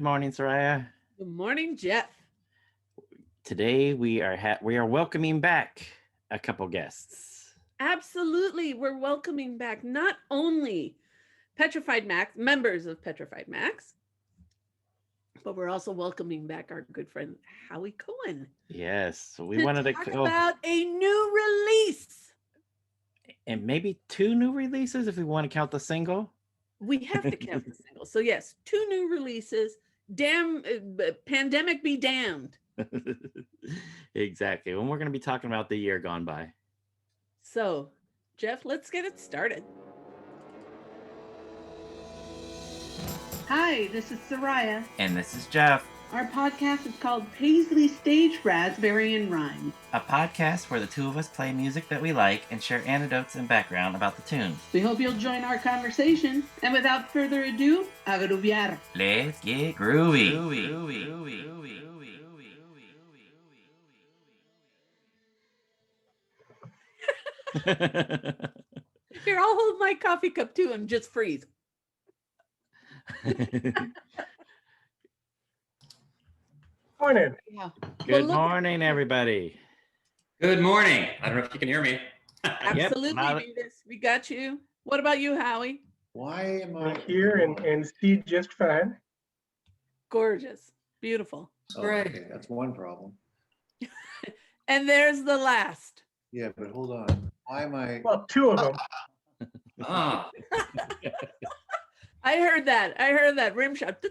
morning, Soraya. Good morning, Jeff. Today we are welcoming back a couple guests. Absolutely, we're welcoming back not only Petrified Max, members of Petrified Max, but we're also welcoming back our good friend Howie Cohen. Yes, so we wanted to talk about a new release, and maybe two new releases if we want to count the single. We have to count the single. So yes, two new releases. Damn, pandemic be damned. Exactly. And we're going to be talking about the year gone by. So, Jeff, let's get it started. Hi, this is Soraya. And this is Jeff. Our podcast is called Paisley Stage Raspberry and Rhyme. A podcast where the two of us play music that we like and share anecdotes and background about the tunes. We hope you'll join our conversation. And without further ado, a grooviar. Let's get groovy. Here, I'll hold my coffee cup too and just freeze. Morning. Yeah. Good morning, everybody. Good morning. I don't know if you can hear me. Absolutely, Vitus. We got you. What about you, Howie? Why am I I'm here and see just fine. Gorgeous. Beautiful. Great. Okay, that's one problem. And there's the last. Yeah, but hold on. Why am I? Well, two of them. Ah, I heard that. Rim shot.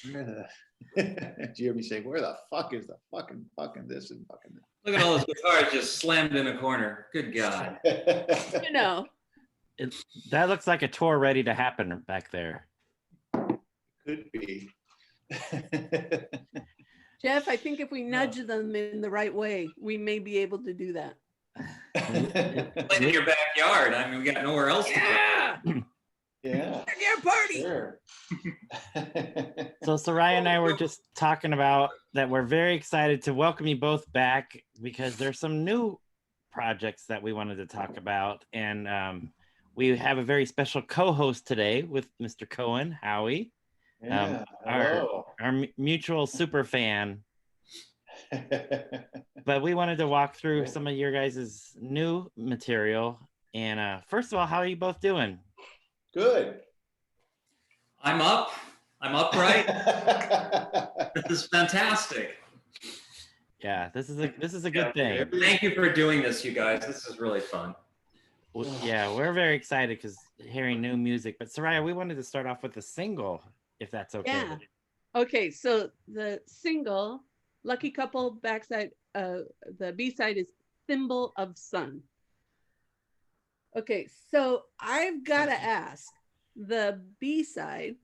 Where the- Did you hear me say, where the fuck is the fucking this and fucking look at all those guitars just slammed in a corner. Good God. that? You know. That looks like a tour ready to happen back there. Could be. Jeff, I think if we nudge them in the right way, we may be able to do that. Play in your backyard. I mean, we got nowhere else to play. Yeah. Backyard party. Sure. So Soraya and I were just talking about that we're very excited to welcome you both back because there's some new projects that we wanted to talk about. And we have a very special co-host today with Mr. Cohen, Howie, Yeah. Hello. our mutual super fan. But we wanted to walk through some of your guys' new material. And first of all, how are you both doing? Good. I'm up. I'm upright. This is fantastic. Yeah, this is a good thing. Thank you for doing this, you guys. This is really fun. Yeah, we're very excited because hearing new music. But Soraya, we wanted to start off with a single, if that's okay. Yeah. Okay, so the single, Lucky Couple, backside, the B-side is Thimble of Sun. Okay, so I've got to ask, the B-side,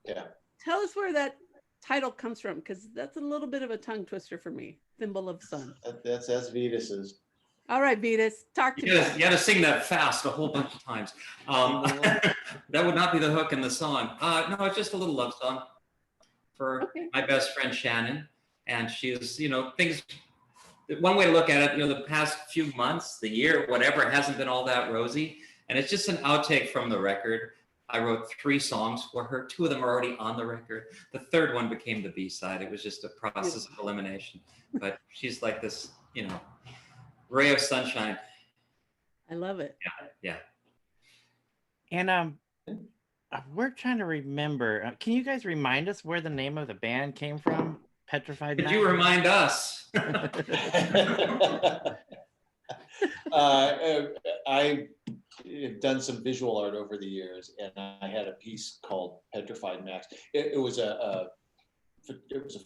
Yeah. tell us where that title comes from, because that's a little bit of a tongue twister for me, Thimble of Sun. That's Vitus's. All right, Vitus, talk to You me. gotta sing that fast a whole bunch of times. That would not be the hook in the song. No, it's just a little love song for my best friend Shannon. And she's, things. One way to look at it, the past few months, the year, whatever, hasn't been all that rosy. And it's just an outtake from the record. I wrote 3 songs for her. 2 of them are already on the record. The third one became the B-side. It was just a process of elimination. But she's like this, ray of sunshine. I love it. Yeah. And we're trying to remember. Can you guys remind us where the name of the band came from? Petrified Max? Could you remind us? I've done some visual art over the years, and I had a piece called Petrified Max. It was a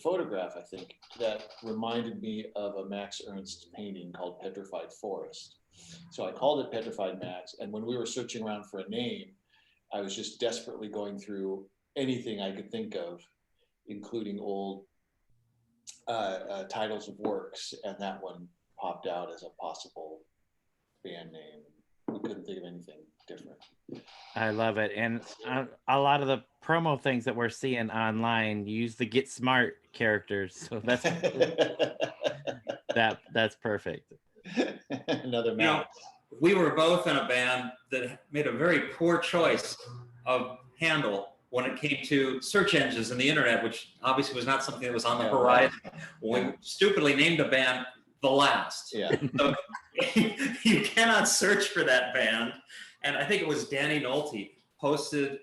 photograph, I think, that reminded me of a Max Ernst painting called Petrified Forest. So I called it Petrified Max, and when we were searching around for a name, I was just desperately going through anything I could think of, including old titles of works, and that one popped out as a possible band name. We couldn't think of anything different. I love it. And a lot of the promo things that we're seeing online use the Get Smart characters. So that's that's perfect. Another Max. We were both in a band that made a very poor choice of handle when it came to search engines and the internet, which obviously was not something that was on the horizon. We stupidly named a band The Last. Yeah. So you cannot search for that band. And I think it was Danny Nolte posted,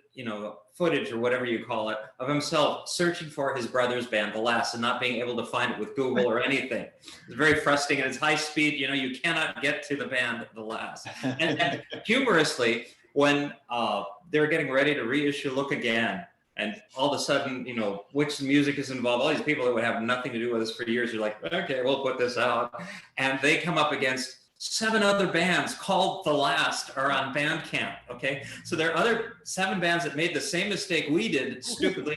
footage or whatever you call it, of himself searching for his brother's band, The Last, and not being able to find it with Google or anything. It's very frustrating, and it's high speed. You cannot get to the band The Last. And humorously, when they're getting ready to reissue Look Again, and all of a sudden, which music is involved, all these people that would have nothing to do with us for years are like, okay, we'll put this out. And they come up against 7 other bands called The Last are on Bandcamp, okay? So there are other 7 bands that made the same mistake we did stupidly.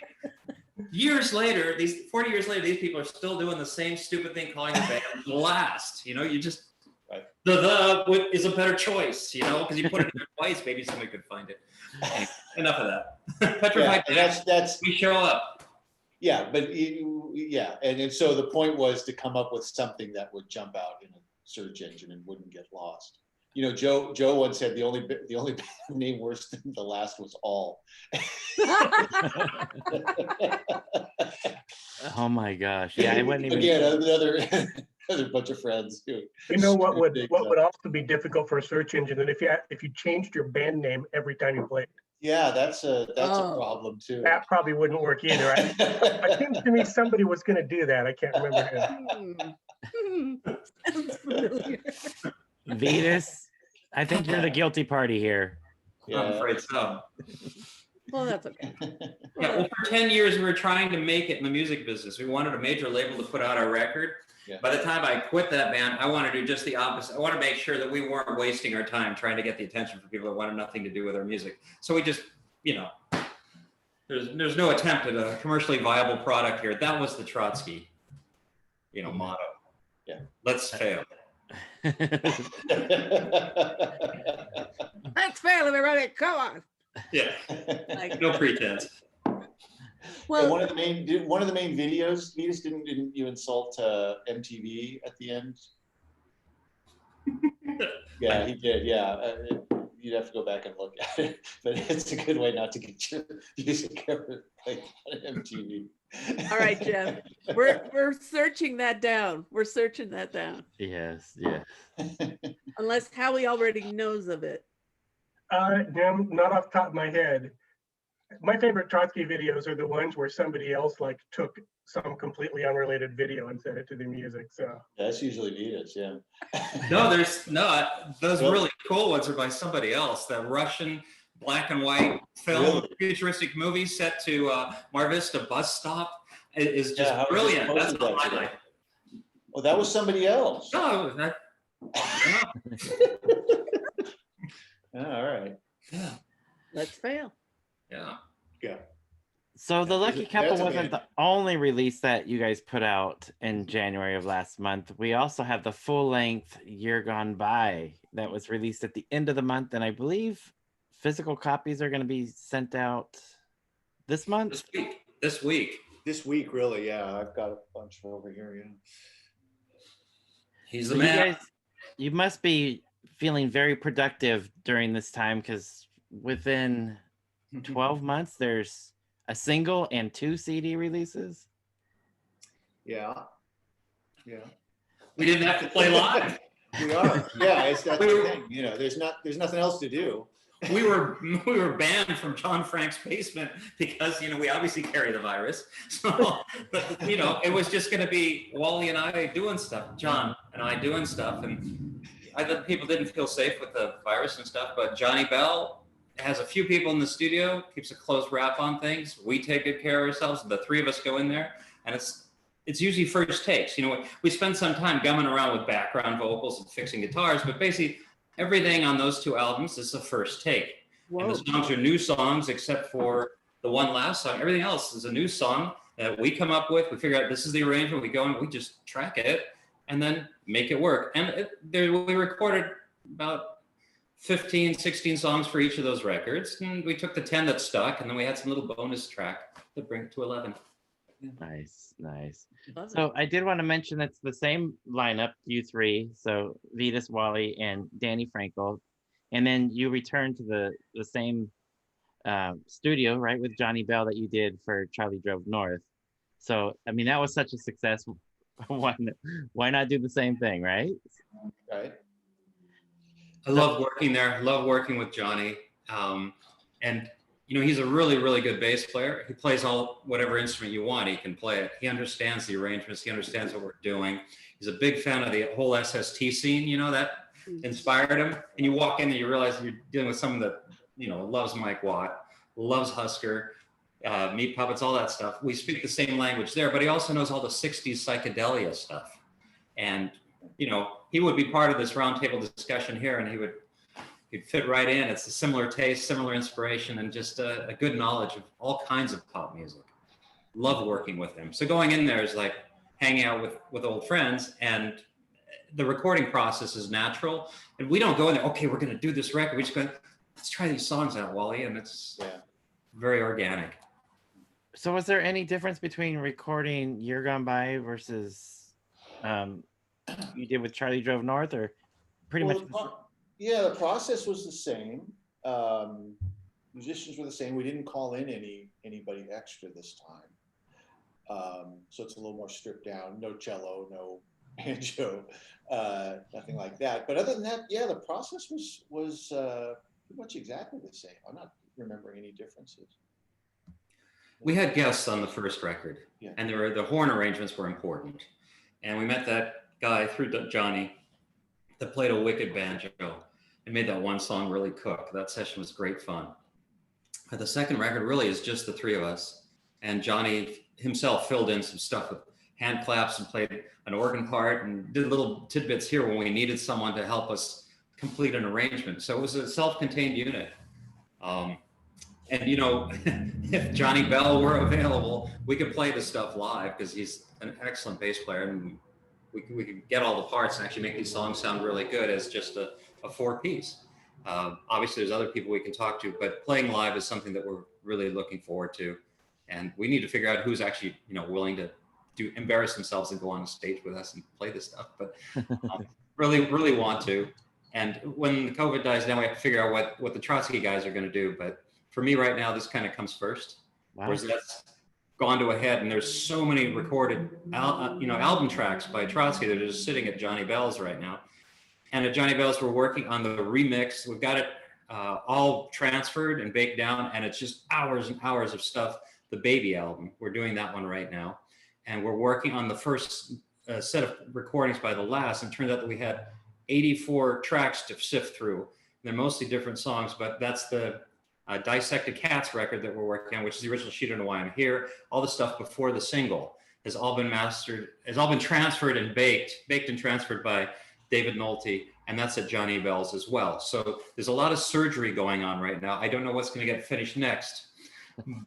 Years later, 40 years later, these people are still doing the same stupid thing, calling the band The Last. You just, right. the is a better choice, because you put it in there twice, maybe somebody could find it. Anyway, enough of that. Petrified Max, that's we show up. Yeah, but and so the point was to come up with something that would jump out in a search engine and wouldn't get lost. Joe once said the only band name worse than The Last was All. Oh my gosh! Yeah, I wouldn't even. Again, another bunch of friends. What would also be difficult for a search engine, and if you changed your band name every time you played. Yeah, that's a problem too. That probably wouldn't work either. I think to me somebody was going to do that. I can't remember who. Sounds familiar. Vitus, I think you're the guilty party here. Yeah. I'm afraid so. Well, that's okay. Yeah, well, for 10 years, we were trying to make it in the music business. We wanted a major label to put out our record. Yeah. By the time I quit that band, I wanted to do just the opposite. I want to make sure that we weren't wasting our time trying to get the attention for people that wanted nothing to do with our music. So we just, there's no attempt at a commercially viable product here. That was the Trotsky, motto. Yeah. Let's fail. Let's fail, everybody. Come on. Yeah. No pretense. Well, one of the main videos, Vitus, didn't you insult MTV at the end? Yeah, he did. Yeah, you'd have to go back and look at it, but it's a good way not to get your music ever played on MTV. all right, Jeff. We're searching that down. We're searching that down. Yes, yeah. Unless Howie already knows of it. Not off the top of my head. My favorite Trotsky videos are the ones where somebody else took some completely unrelated video and sent it to the music. So That's usually Vitus, yeah. No, there's not. Those really cool ones are by somebody else. That Russian black and white film, futuristic movie set to Mar Vista bus stop is just brilliant. That's the highlight. Well, that was somebody else. No, that. All right. Yeah. Let's fail. Yeah. Yeah. So the Lucky Couple That's wasn't the only release that you guys put out in January of last month. We also have the full-length Year Gone By that was released at the end of the month, and I believe physical copies are going to be sent out this month. This week. This week, really, yeah. I've got a bunch over here, yeah. He's the So man. You must be feeling very productive during this time, because within 12 months, there's a single and 2 CD releases. Yeah. We didn't have to play live. We are. Yeah, that's the thing. There's nothing else to do. We were banned from John Frank's basement because we obviously carry the virus. So, but it was just going to be Wally and I doing stuff, John and I doing stuff, and I thought people didn't feel safe with the virus and stuff. But Johnny Bell has a few people in the studio, keeps a close wrap on things. We take good care of ourselves. The 3 of us go in there, and it's usually first takes. We spend some time gumming around with background vocals and fixing guitars, but basically everything on those 2 albums is the first take. Whoa. And the songs are new songs except for the one last song. Everything else is a new song that we come up with. We figure out this is the arrangement. We go and we just track it and then make it work. And we recorded about 15, 16 songs for each of those records. And we took the 10 that stuck, and then we had some little bonus track to bring it to 11. Nice. Love So I did want to mention it's the same lineup, you 3. So Vitus, Wally, and Danny Frankel. And then you return to the same studio, right, with Johnny Bell that you did for Charlie Drove North. So, I mean, that was such a success. Why not do the same thing, right? Right. I love working there. Love working with Johnny. And he's a really, really good bass player. He plays whatever instrument you want. He can play it. He understands the arrangements. He understands what we're doing. He's a big fan of the whole SST scene. That inspired him. And you walk in and you realize you're dealing with someone that loves Mike Watt, loves Husker, Meat Puppets, all that stuff. We speak the same language there, but he also knows all the 60s psychedelia stuff. And, he would be part of this roundtable discussion here, and he'd fit right in. It's a similar taste, similar inspiration, and just a good knowledge of all kinds of pop music. Love working with him. So going in there is like hanging out with old friends, and the recording process is natural. And we don't go in there, okay, we're going to do this record. We just go, let's try these songs out, Wally. And it's very organic. So was there any difference between recording Year Gone By versus you did with Charlie Drove North, or pretty much? The process was the same. Musicians were the same. We didn't call in anybody extra this time. So it's a little more stripped down. No cello, no banjo, nothing like that. But other than that, the process was pretty much exactly the same. I'm not remembering any differences. We had guests on the first record, and the horn arrangements were important. And we met that guy through Johnny that played a wicked banjo and made that one song really cook. That session was great fun. But the second record really is just the three of us. And Johnny himself filled in some stuff with hand claps and played an organ part and did little tidbits here when we needed someone to help us complete an arrangement. So it was a self-contained unit. And if Johnny Bell were available, we could play the stuff live because he's an excellent bass player, and we could get all the parts and actually make these songs sound really good as just a four-piece. Obviously, there's other people we can talk to, but playing live is something that we're really looking forward to. And we need to figure out who's actually, willing to embarrass themselves and go on a stage with us and play this stuff. But really, really want to. And when the COVID dies down, we have to figure out what the Trotsky guys are going to do. But for me right now, this kind of comes first. Wow. Whereas that's gone to a head, and there's so many recorded album tracks by Trotsky that are just sitting at Johnny Bell's right now. And at Johnny Bell's, we're working on the remix. We've got it all transferred and baked down, and it's just hours and hours of stuff. The Baby album, we're doing that one right now. And we're working on the first set of recordings by the last, and it turns out that we had 84 tracks to sift through. They're mostly different songs, but that's the Dissected Cats record that we're working on, which is the original Sheet on Why I'm Here. All the stuff before the single has all been mastered, has all been transferred and baked and transferred by David Nolte, and that's at Johnny Bell's as well. So there's a lot of surgery going on right now. I don't know what's going to get finished next,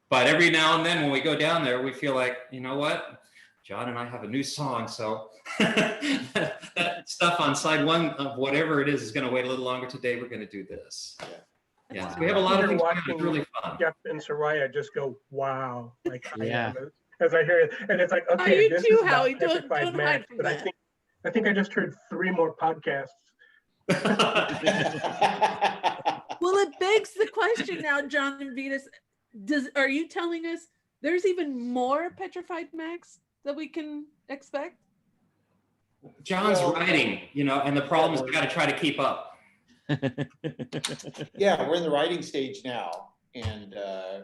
but every now and then when we go down there, we feel like, you know what? John and I have a new song, so that stuff on side one of whatever it is going to wait a little longer. Today we're going to do this. Yeah, so we have a lot of things. It's really fun. Jeff and Soraya just go, wow, like I am, as I hear it, and it's like, okay, oh, you this too, is Howie. Petrified Max, but I think I just heard 3 more podcasts. Well, it begs the question now, John and Vitus. Are you telling us there's even more Petrified Max that we can expect? John's writing, and the problem is we got to try to keep up. Yeah, we're in the writing stage now, and I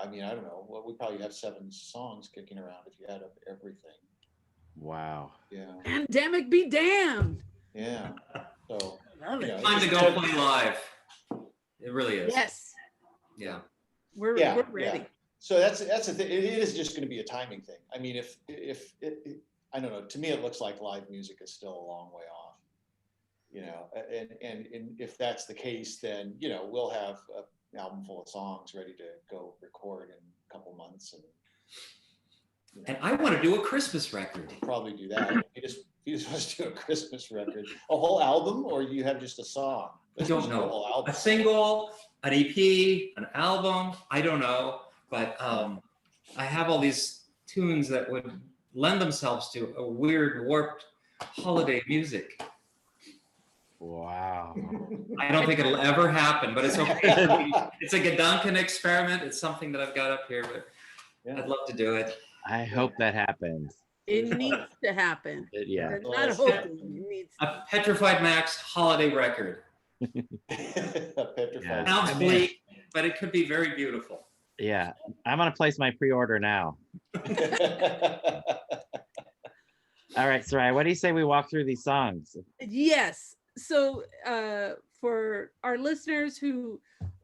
mean, I don't know. Well, we probably have 7 songs kicking around if you add up everything. Wow. Yeah. Pandemic be damned. Yeah. So Time to go play live. It really is. Yes. Yeah. We're ready. Yeah. So that's the thing. It is just going to be a timing thing. I mean, if I don't know. To me, it looks like live music is still a long way off. And if that's the case, then we'll have an album full of songs ready to go record in a couple months, and I want to do a Christmas record. Probably do that. You just want to do a Christmas record, a whole album, or you have just a song? I don't know. A single, an EP, an album. I don't know, but I have all these tunes that would lend themselves to a weird, warped holiday music. Wow. I don't think it'll ever happen, but it's okay. It's a Gedanken experiment. It's something that I've got up here, but I'd love to do it. I hope that happens. It needs to happen. Yeah. It's not hoping. It needs to. A Petrified Max holiday record. Petrified. Sounds bleak, but it could be very beautiful. Yeah. I'm going to place my pre-order now. All right, Soraya, what do you say we walk through these songs? Yes. So for our listeners who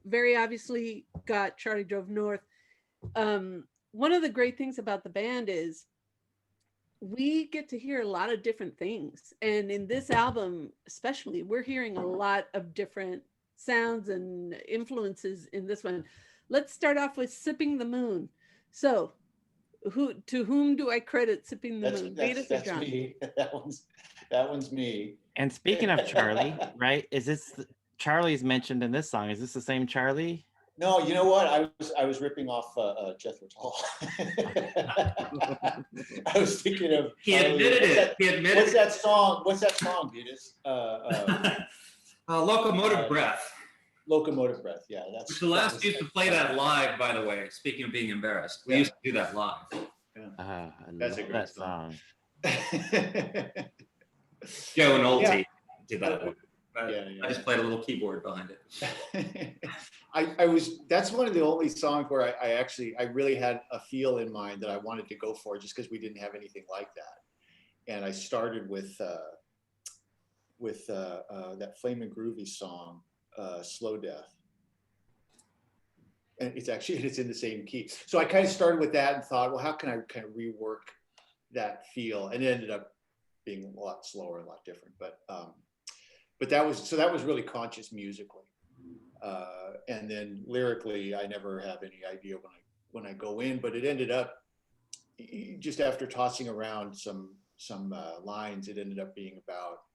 very obviously got Charlie Drove North, one of the great things about the band is we get to hear a lot of different things. And in this album, especially, we're hearing a lot of different sounds and influences in this one. Let's start off with Sipping the Moon. So to whom do I credit Sipping the Moon? Vitus or John? Me. That one's me. And speaking of Charlie, right? Is this Charlie's mentioned in this song? Is this the same Charlie? No, you know what? I was ripping off Jethro Tull. I was thinking of. He admitted it. He admitted. What's that song? What's that song, Vitus? Locomotive Breath. Locomotive Breath. Yeah, that's. The last used to play that live, by the way. Speaking of being embarrassed, we used to do that live. I That's a love great that song. Joe and Oldie did that one. Yeah. I just played a little keyboard behind it. That's one of the only songs where I really had a feel in mind that I wanted to go for, just because we didn't have anything like that. And I started with that Flamin' Groovy song, Slow Death. And it's in the same key. So I kind of started with that and thought, well, how can I kind of rework that feel? And it ended up being a lot slower, a lot different. But that was really conscious musically. And then lyrically, I never have any idea when I go in, but it ended up just after tossing around some lines, it ended up being about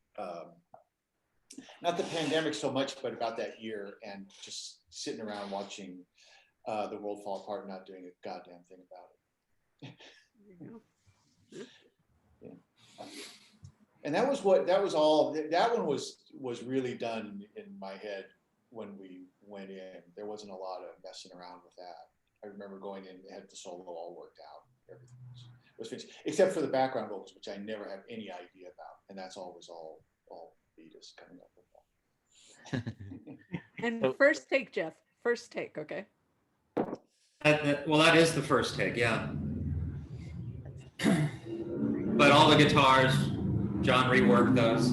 not the pandemic so much, but about that year and just sitting around watching the world fall apart, and not doing a goddamn thing about it. Yeah. And that was all. That one was really done in my head when we went in. There wasn't a lot of messing around with that. I remember going in, had the solo all worked out. Everything was finished, except for the background vocals, which I never have any idea about, and that's always all Vitus coming up with that. And first take, Jeff. First take, okay? Well, that is the first take, yeah. But all the guitars, John reworked those.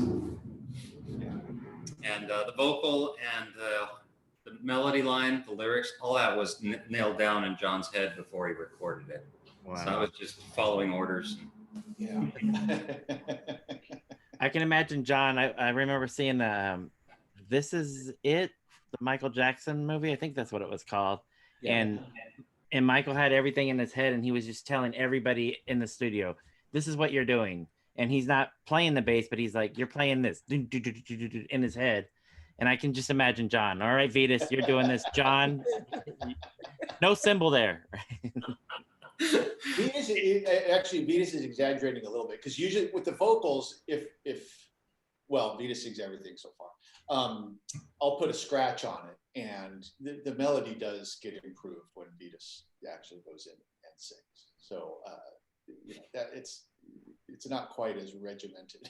And the vocal and the melody line, the lyrics, all that was nailed down in John's head before he recorded it. Wow. So I was just following orders. Yeah. I can imagine John. I remember seeing This Is It, the Michael Jackson movie. I think that's what it was called. Yeah. And Michael had everything in his head, and he was just telling everybody in the studio, this is what you're doing. And he's not playing the bass, but he's like, you're playing this in his head. And I can just imagine John. All right, Vitus, you're doing this. John, no cymbal there. Vitus is exaggerating a little bit, because usually with the vocals, well, Vitus sings everything so far. I'll put a scratch on it, and the melody does get improved when Vitus actually goes in and sings. So that it's not quite as regimented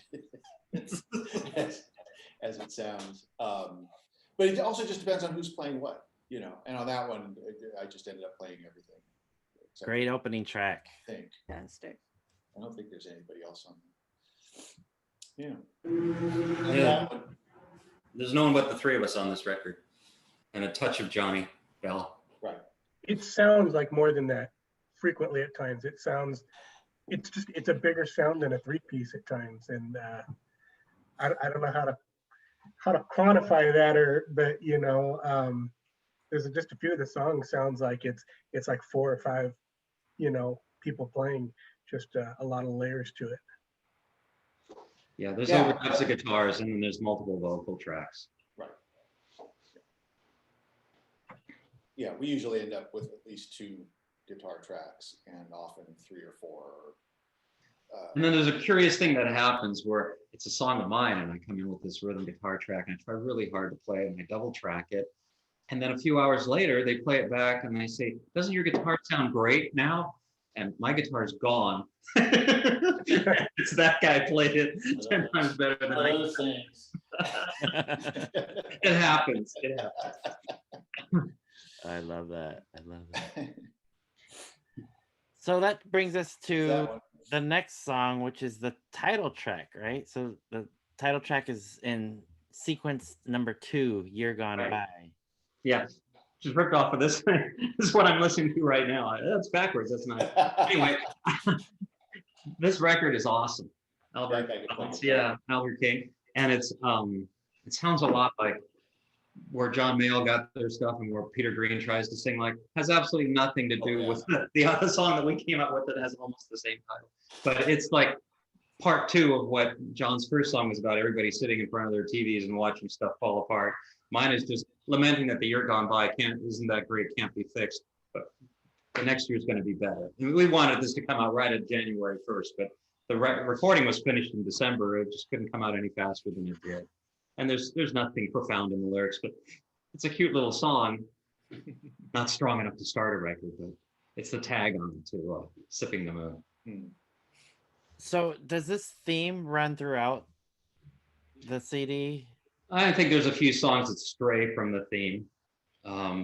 as it sounds. But it also just depends on who's playing what, And on that one, I just ended up playing everything. Great opening track. Fantastic. I don't think there's anybody else on there. Yeah. There's no one but the three of us on this record, and a touch of Johnny Bell. Right. It sounds like more than that frequently at times. It's a bigger sound than a 3-piece at times, and I don't know how to quantify that, but there's just a few of the songs sounds like it's like 4 or 5 people playing, just a lot of layers to it. Yeah, there's overdubs of guitars, and then there's multiple vocal tracks. Right. Yeah, we usually end up with at least 2 guitar tracks, and often 3 or 4, And then there's a curious thing that happens where it's a song of mine and I come in with this rhythm guitar track and I try really hard to play it and I double track it. And then a few hours later, they play it back and they say, doesn't your guitar sound great now? And my guitar's gone. It's that guy played it 10 times better than I Other things. It happens. It happens. I love that. I love that. So that brings us to the next song, which is the title track, right? So the title track is in sequence number 2, Year Gone By. Yeah, just ripped off of this. This is what I'm listening to right now. That's backwards. That's not. Anyway, this record is awesome. Albert King, and it's it sounds a lot like where John Mayall got their stuff and where Peter Green tries to sing, like, has absolutely nothing to do with the other song that we came up with that has almost the same title. But it's like part 2 of what John's first song was about, everybody sitting in front of their TVs and watching stuff fall apart. Mine is just lamenting that the year gone by isn't that great, can't be fixed, but the next year's going to be better. And we wanted this to come out right at January 1st, but the recording was finished in December. It just couldn't come out any faster than it did. And there's nothing profound in the lyrics, but it's a cute little song. Not strong enough to start a record, but it's the tag on to Sipping the Moon. So does this theme run throughout the CD? I think there's a few songs that stray from the theme,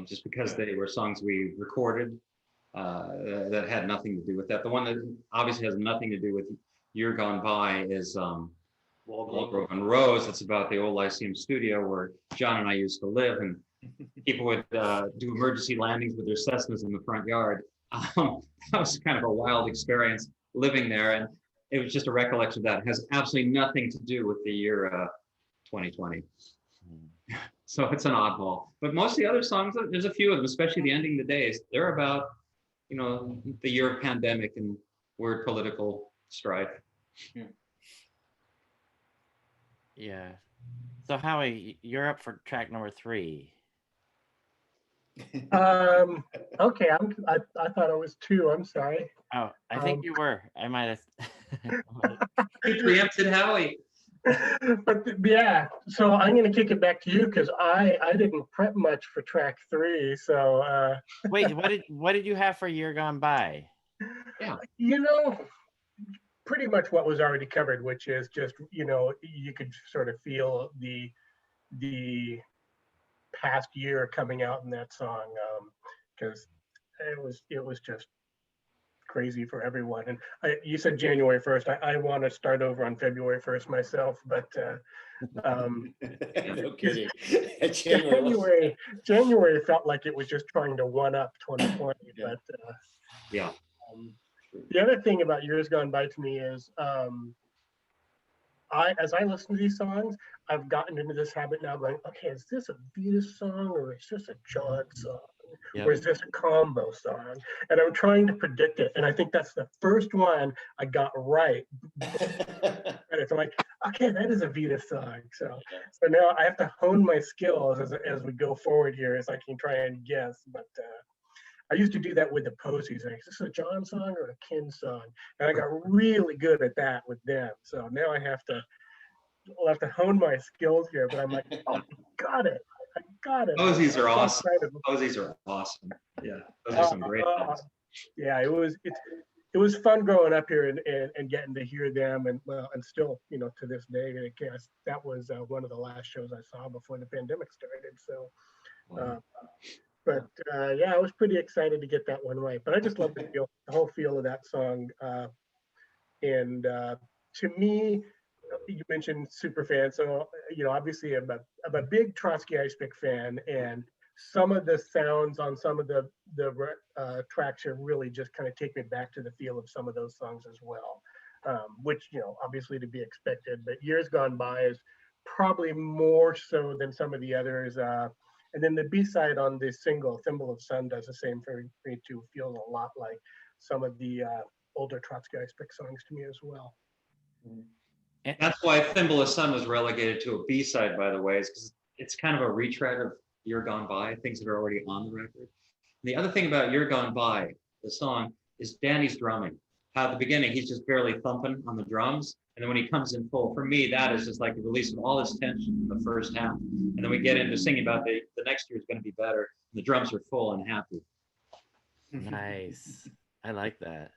just because they were songs we recorded that had nothing to do with that. The one that obviously has nothing to do with Year Gone By is Walgrove and Rose. It's about the old Lyceum studio where John and I used to live, and people would do emergency landings with their Cessnas in the front yard. That was kind of a wild experience living there, and it was just a recollection of that. It has absolutely nothing to do with the year 2020. So it's an oddball. But most of the other songs, there's a few of them, especially the Ending the Days, they're about, the year of pandemic and weird political strife. Yeah. So Howie, you're up for track number 3. Okay, I thought it was 2. I'm sorry. Oh, I think you were. I might have. You preempted Howie. But yeah, so I'm going to kick it back to you because I didn't prep much for track 3. So wait, what did you have for Year Gone By? Yeah, pretty much what was already covered, which is just you could sort of feel the past year coming out in that song, because it was just crazy for everyone. And you said January 1st. I want to start over on February 1st myself, but no kidding. January felt like it was just trying to one up 2020. Yeah. But yeah. The other thing about Years Gone By to me is as I listen to these songs, I've gotten into this habit now going, okay, is this a Vitus song or is this a John song? Yep. Or is this a combo song? And I'm trying to predict it. And I think that's the first one I got right. And it's like, okay, that is a Vitus song. So now I have to hone my skills as we go forward here, as I can try and guess. But I used to do that with the Posies. Like, is this a John song or a Ken song? And I got really good at that with them. So now I'll have to hone my skills here. But I'm like, oh, I got it. Posies are awesome. Posies are awesome. Yeah, those are some great songs. Yeah, it was fun growing up here and getting to hear them, and still, to this day, I guess that was one of the last shows I saw before the pandemic started. So, yeah, I was pretty excited to get that one right. But I just love the whole feel of that song, and to me, you mentioned super fan, so obviously I'm a big Trotsky Ice Pick fan, and some of the sounds on some of the tracks are really just kind of take me back to the feel of some of those songs as well, which obviously to be expected. But Years Gone By is probably more so than some of the others, and then the B-side on the single Thimble of Sun does the same for me too. Feels a lot like some of the older Trotsky Ice Pick songs to me as well. That's why Thimble of Sun was relegated to a B-side, by the way, is because it's kind of a retread of Year Gone By, things that are already on the record. And the other thing about Year Gone By, the song, is Danny's drumming. how at the beginning he's just barely thumping on the drums, and then when he comes in full, for me that is just like the release of all his tension in the first half, and then we get into singing about the next year is going to be better, and the drums are full and happy. Nice. I like that.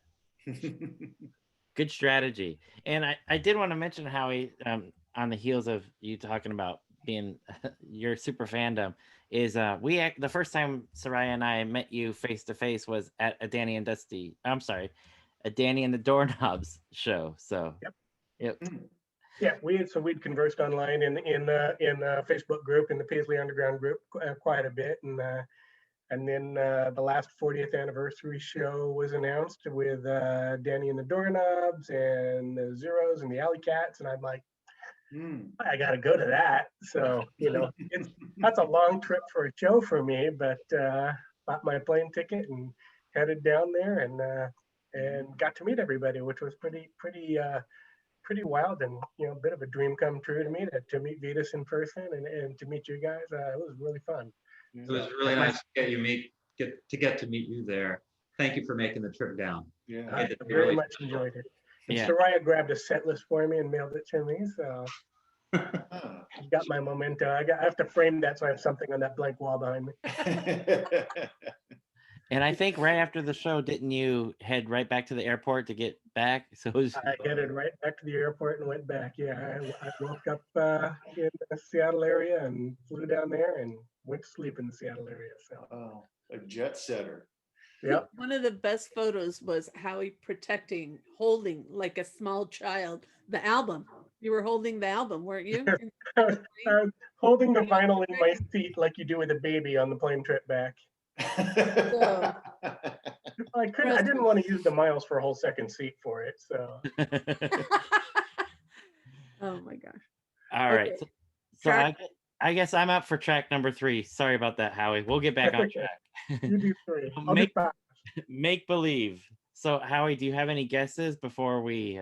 Good strategy. And I did want to mention, Howie, on the heels of you talking about being your super fandom, is the first time Soraya and I met you face to face was at a Danny and the Doorknobs show. So yep. Yeah, we'd conversed online in the Facebook group, in the Paisley Underground group, quite a bit, and then the last 40th anniversary show was announced with Danny and the Doorknobs and the Zeros and the Alley Cats, and I'm like, I got to go to that. So that's a long trip for a show for me, but bought my plane ticket and headed down there and got to meet everybody, which was pretty wild, and a bit of a dream come true to me to meet Vitus in person and to meet you guys. It was really fun. It was really nice to get to meet you there. Thank you for making the trip down. Yeah, I very much enjoyed it. And Soraya grabbed a set list for me and mailed it to me, so I got my memento. I have to frame that so I have something on that blank wall behind me. And I think right after the show, didn't you head right back to the airport to get back? So I headed right back to the airport and went back. Yeah, I woke up in the Seattle area and flew down there and went to sleep in the Seattle area. So, a jet setter. Yep. One of the best photos was Howie holding like a small child, the album. You were holding the album, weren't you? I was holding the vinyl in my seat like you do with a baby on the plane trip back. So, I didn't want to use the miles for a whole second seat for it, so. Oh my gosh. All right. So I guess I'm up for track number 3. Sorry about that, Howie. We'll get back on track. You do 3. Make believe. So Howie, do you have any guesses before we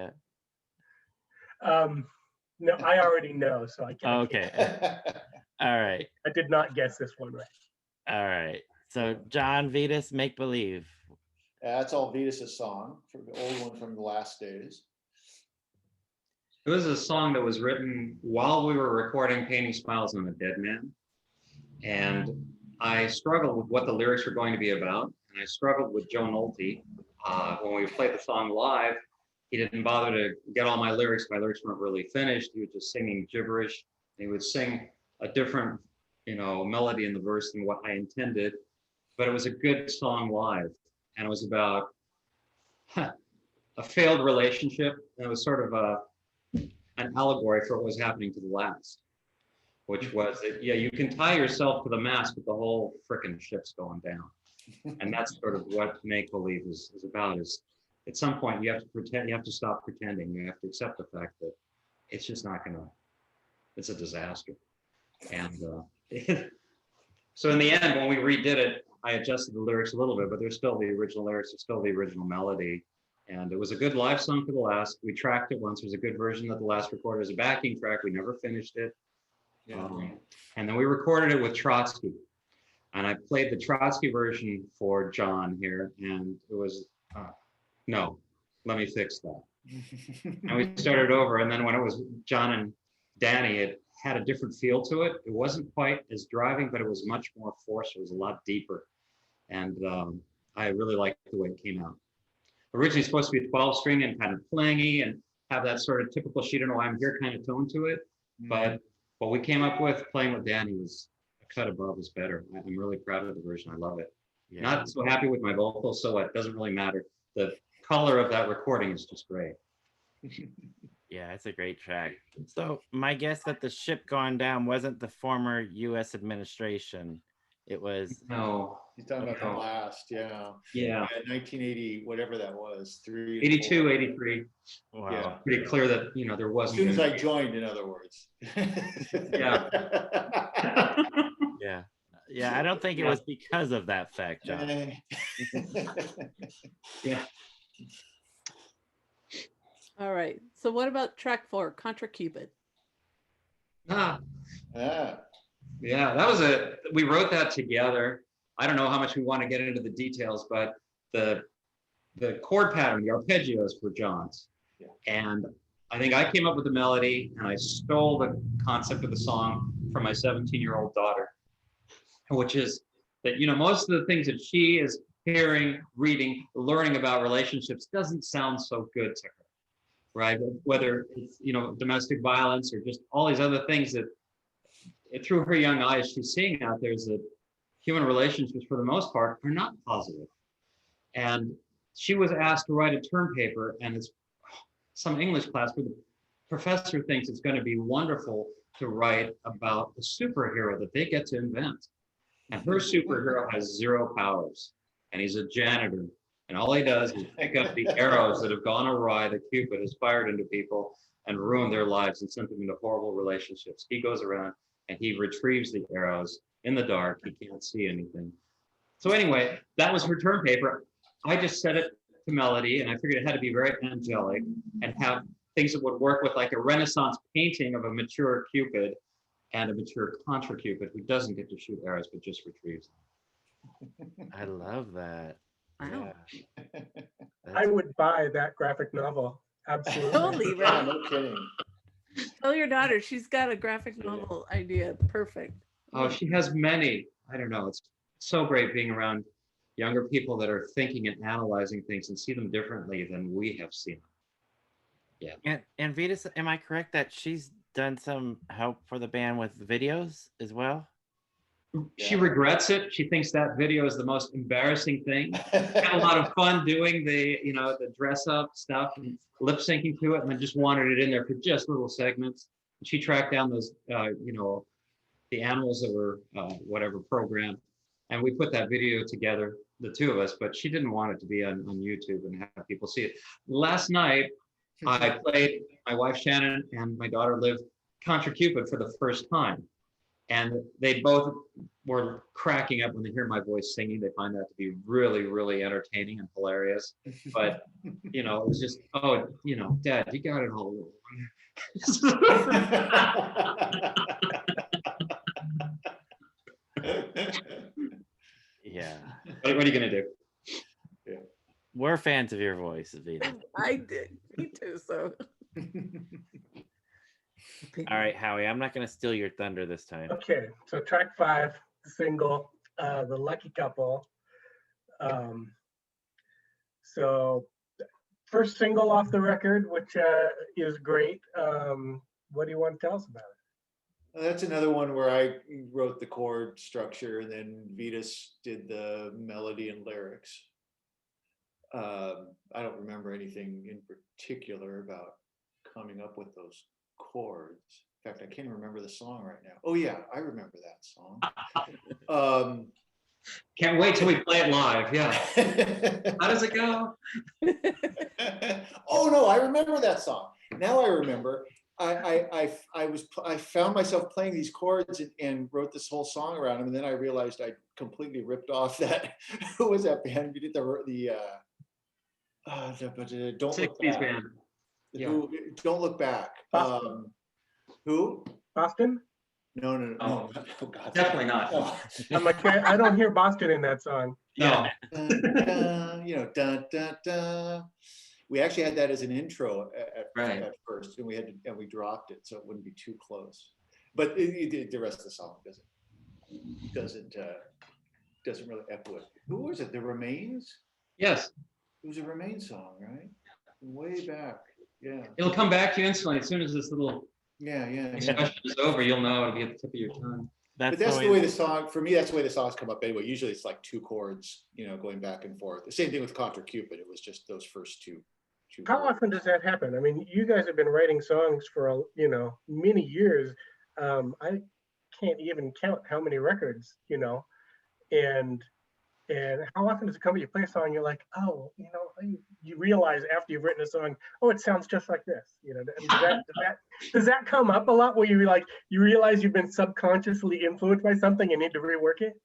No, I already know, so I can't. Okay. All right. I did not guess this one right. All right. So John, Vitus, Make Believe. That's all Vitus' song, from the old one from the last days. It was a song that was written while we were recording Painting Smiles on a Dead Man. And I struggled with what the lyrics were going to be about. And I struggled with Joe Nolte. When we played the song live, he didn't bother to get all my lyrics. My lyrics weren't really finished. He was just singing gibberish. He would sing a different, melody in the verse than what I intended. But it was a good song live. And it was about a failed relationship. And it was sort of an allegory for what was happening to the last, which was that, you can tie yourself to the mast, but the whole frickin' ship's going down. And that's sort of what Make Believe is about, is at some point you have to pretend, you have to stop pretending. You have to accept the fact that it's just not it's a disaster. And so in the end, when we redid it, I adjusted the lyrics a little bit, but there's still the original lyrics, there's still the original melody. And it was a good live song for the last. We tracked it once. There's a good version that the last recorded as a backing track. We never finished it. Yeah. And then we recorded it with Trotsky. And I played the Trotsky version for John here. And it was, no, let me fix that. And we started over. And then when it was John and Danny, it had a different feel to it. It wasn't quite as driving, but it was much more forceful. It was a lot deeper. And I really liked the way it came out. Originally supposed to be a 12-string and kind of clangy and have that sort of typical She Don't Know Why I'm Here kind of tone to it. But what we came up with playing with Danny was a cut above, was better. I'm really proud of the version. I love it. Yeah. Not so happy with my vocals, so it doesn't really matter. The color of that recording is just great. Yeah, it's a great track. So my guess that the ship gone down wasn't the former U.S. administration. It was He's talking about the last, yeah. 1980, whatever that was, 82, 83. Wow. Yeah. Pretty clear that there wasn't. As soon as I joined, in other words. Yeah. Yeah. I don't think it was because of that fact, John. Yeah. All right. So what about track 4, Contra Cupid? Yeah, we wrote that together. I don't know how much we want to get into the details, but the the chord pattern, the arpeggios were John's. Yeah. And I think I came up with the melody and I stole the concept of the song from my 17-year-old daughter, which is that, you know, most of the things that she is hearing, reading, learning about relationships doesn't sound so good to her, right? Whether it's, you know, domestic violence or just all these other things that through her young eyes she's seeing out there, is that human relationships for the most part are not positive. And she was asked to write a term paper, and it's some English class where the professor thinks it's going to be wonderful to write about a superhero that they get to invent. And her superhero has 0 powers, and he's a janitor. And all he does is pick up the arrows that have gone awry that Cupid has fired into people and ruined their lives and sent them into horrible relationships. He goes around and he retrieves the arrows in the dark. He can't see anything. So anyway, that was her term paper. I just set it to melody, and I figured it had to be very angelic and have things that would work with like a Renaissance painting of a mature Cupid and a mature contra Cupid who doesn't get to shoot arrows but just retrieves them. I love that. Wow. Yeah. I would buy that graphic novel. Absolutely. Totally, Yeah, right? no kidding. Tell your daughter she's got a graphic novel idea. Perfect. Oh, she has many. I don't know. It's so great being around younger people that are thinking and analyzing things and see them differently than we have seen them. And Vitus, am I correct that she's done some help for the band with videos as well? She regrets it. She thinks that video is the most embarrassing thing. Had a lot of fun doing the, you know, the dress up stuff and lip syncing to it, and then just wanted it in there for just little segments. She tracked down those, you know, the animals that were whatever programmed, and we put that video together, the two of us. But she didn't want it to be on YouTube and have people see it. Last night, I played my wife Shannon and my daughter Liv Contra Cupid for the first time. And they both were cracking up when they hear my voice singing. They find that to be really, really entertaining and hilarious. But, you know, it was just, oh, you know, Dad, you got it all Yeah. What are you going to do? We're fans of your voice, Vitus. I did. Me too. So. All right, Howie, I'm not going to steal your thunder this time. Okay, so track 5, the single, The Lucky Couple. So first single off the record, which is great. What do you want to tell us about it? That's another one where I wrote the chord structure and then Vitus did the melody and lyrics. I don't remember anything in particular about coming up with those chords. In fact, I can't remember the song right now. Oh yeah, I remember that song. Can't wait till we play it live. Yeah. How does it go? Oh no, I remember that song. Now I remember. I found myself playing these chords and wrote this whole song around them, and then I realized I completely ripped off that. Who was that band? We did the Don't Look 60s Back. band. Yeah. Don't Look Back. Who? Boston? No. Oh, Oh, God. definitely not. Oh. I'm like, I don't hear Boston in that song. No. You know, dun, dun, dun. We actually had that as an intro at first, and we dropped it so it wouldn't be too close. But the rest of the song doesn't really echo it. Who was it? The Remains? Yes. It was a Remains song, right? Way back. Yeah. It'll come back to you instantly as soon as this little Yeah. discussion is over. You'll know it'll be at the tip of your tongue. But that's the way the song, for me, that's the way the songs come up anyway. Usually it's like 2 chords, you know, going back and forth. The same thing with Contra Cupid. It was just those first two. How often does that happen? I mean, you guys have been writing songs for, you know, many years. I can't even count how many records, you know, and how often does it come to you play a song, you're like, oh, you know, you realize after you've written a song, oh, it sounds just like this, you know. Does that come up a lot where you realize you've been subconsciously influenced by something and need to rework it?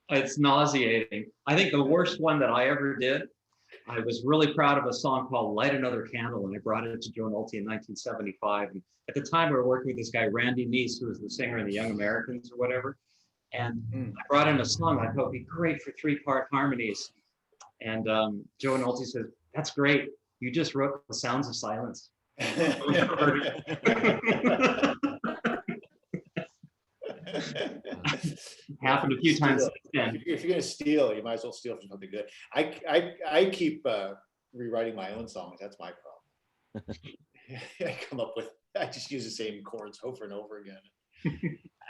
It's nauseating. I think the worst one that I ever did, I was really proud of a song called Light Another Candle, and I brought it to Joe Nolte in 1975. And at the time, we were working with this guy, Randy Neese, who was the singer in the Young Americans or whatever. And I brought in a song I thought would be great for 3-part harmonies. And Joe Nolte says, "That's great. You just wrote The Sounds of Silence." Happened a few times since then. If you're gonna steal, you might as well steal from something good. I keep rewriting my own songs. That's my problem. I just use the same chords over and over again.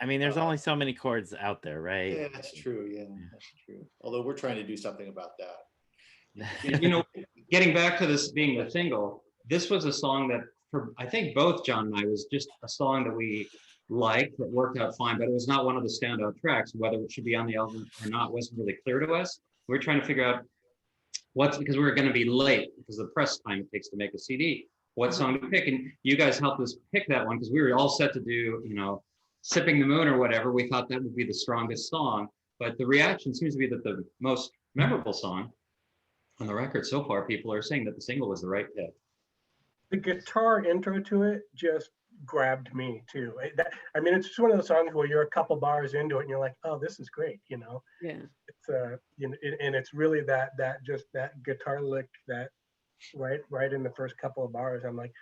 I mean, there's only so many chords out there, right? Yeah, that's true. Yeah, that's true. Although we're trying to do something about that. You know, getting back to this being the single, this was a song that, for I think both John and I, was just a song that we liked, that worked out fine, but it was not one of the standout tracks. Whether it should be on the album or not wasn't really clear to us. We were trying to figure out because we were going to be late because of the press time it takes to make a CD. What song to pick, and you guys helped us pick that one because we were all set to do, you know, Sipping the Moon or whatever. We thought that would be the strongest song, but the reaction seems to be that the most memorable song on the record so far, people are saying that the single was the right pick. The guitar intro to it just grabbed me too. I mean, it's just one of those songs where you're a couple bars into it and you're like, oh, this is great, you know. Yeah. It's you know, and it's really that guitar lick that right in the first couple of bars. I'm like,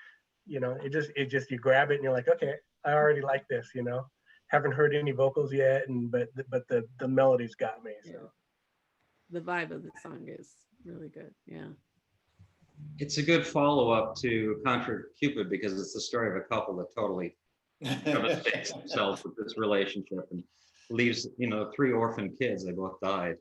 you know, it just you grab it and you're like, okay, I already like this, you know. Haven't heard any vocals yet, but the melodies got me. So. Yeah. The vibe of the song is really good. Yeah. It's a good follow-up to Contra Cupid because it's the story of a couple that totally devastates themselves with this relationship and leaves, you know, 3 orphan kids. They both died,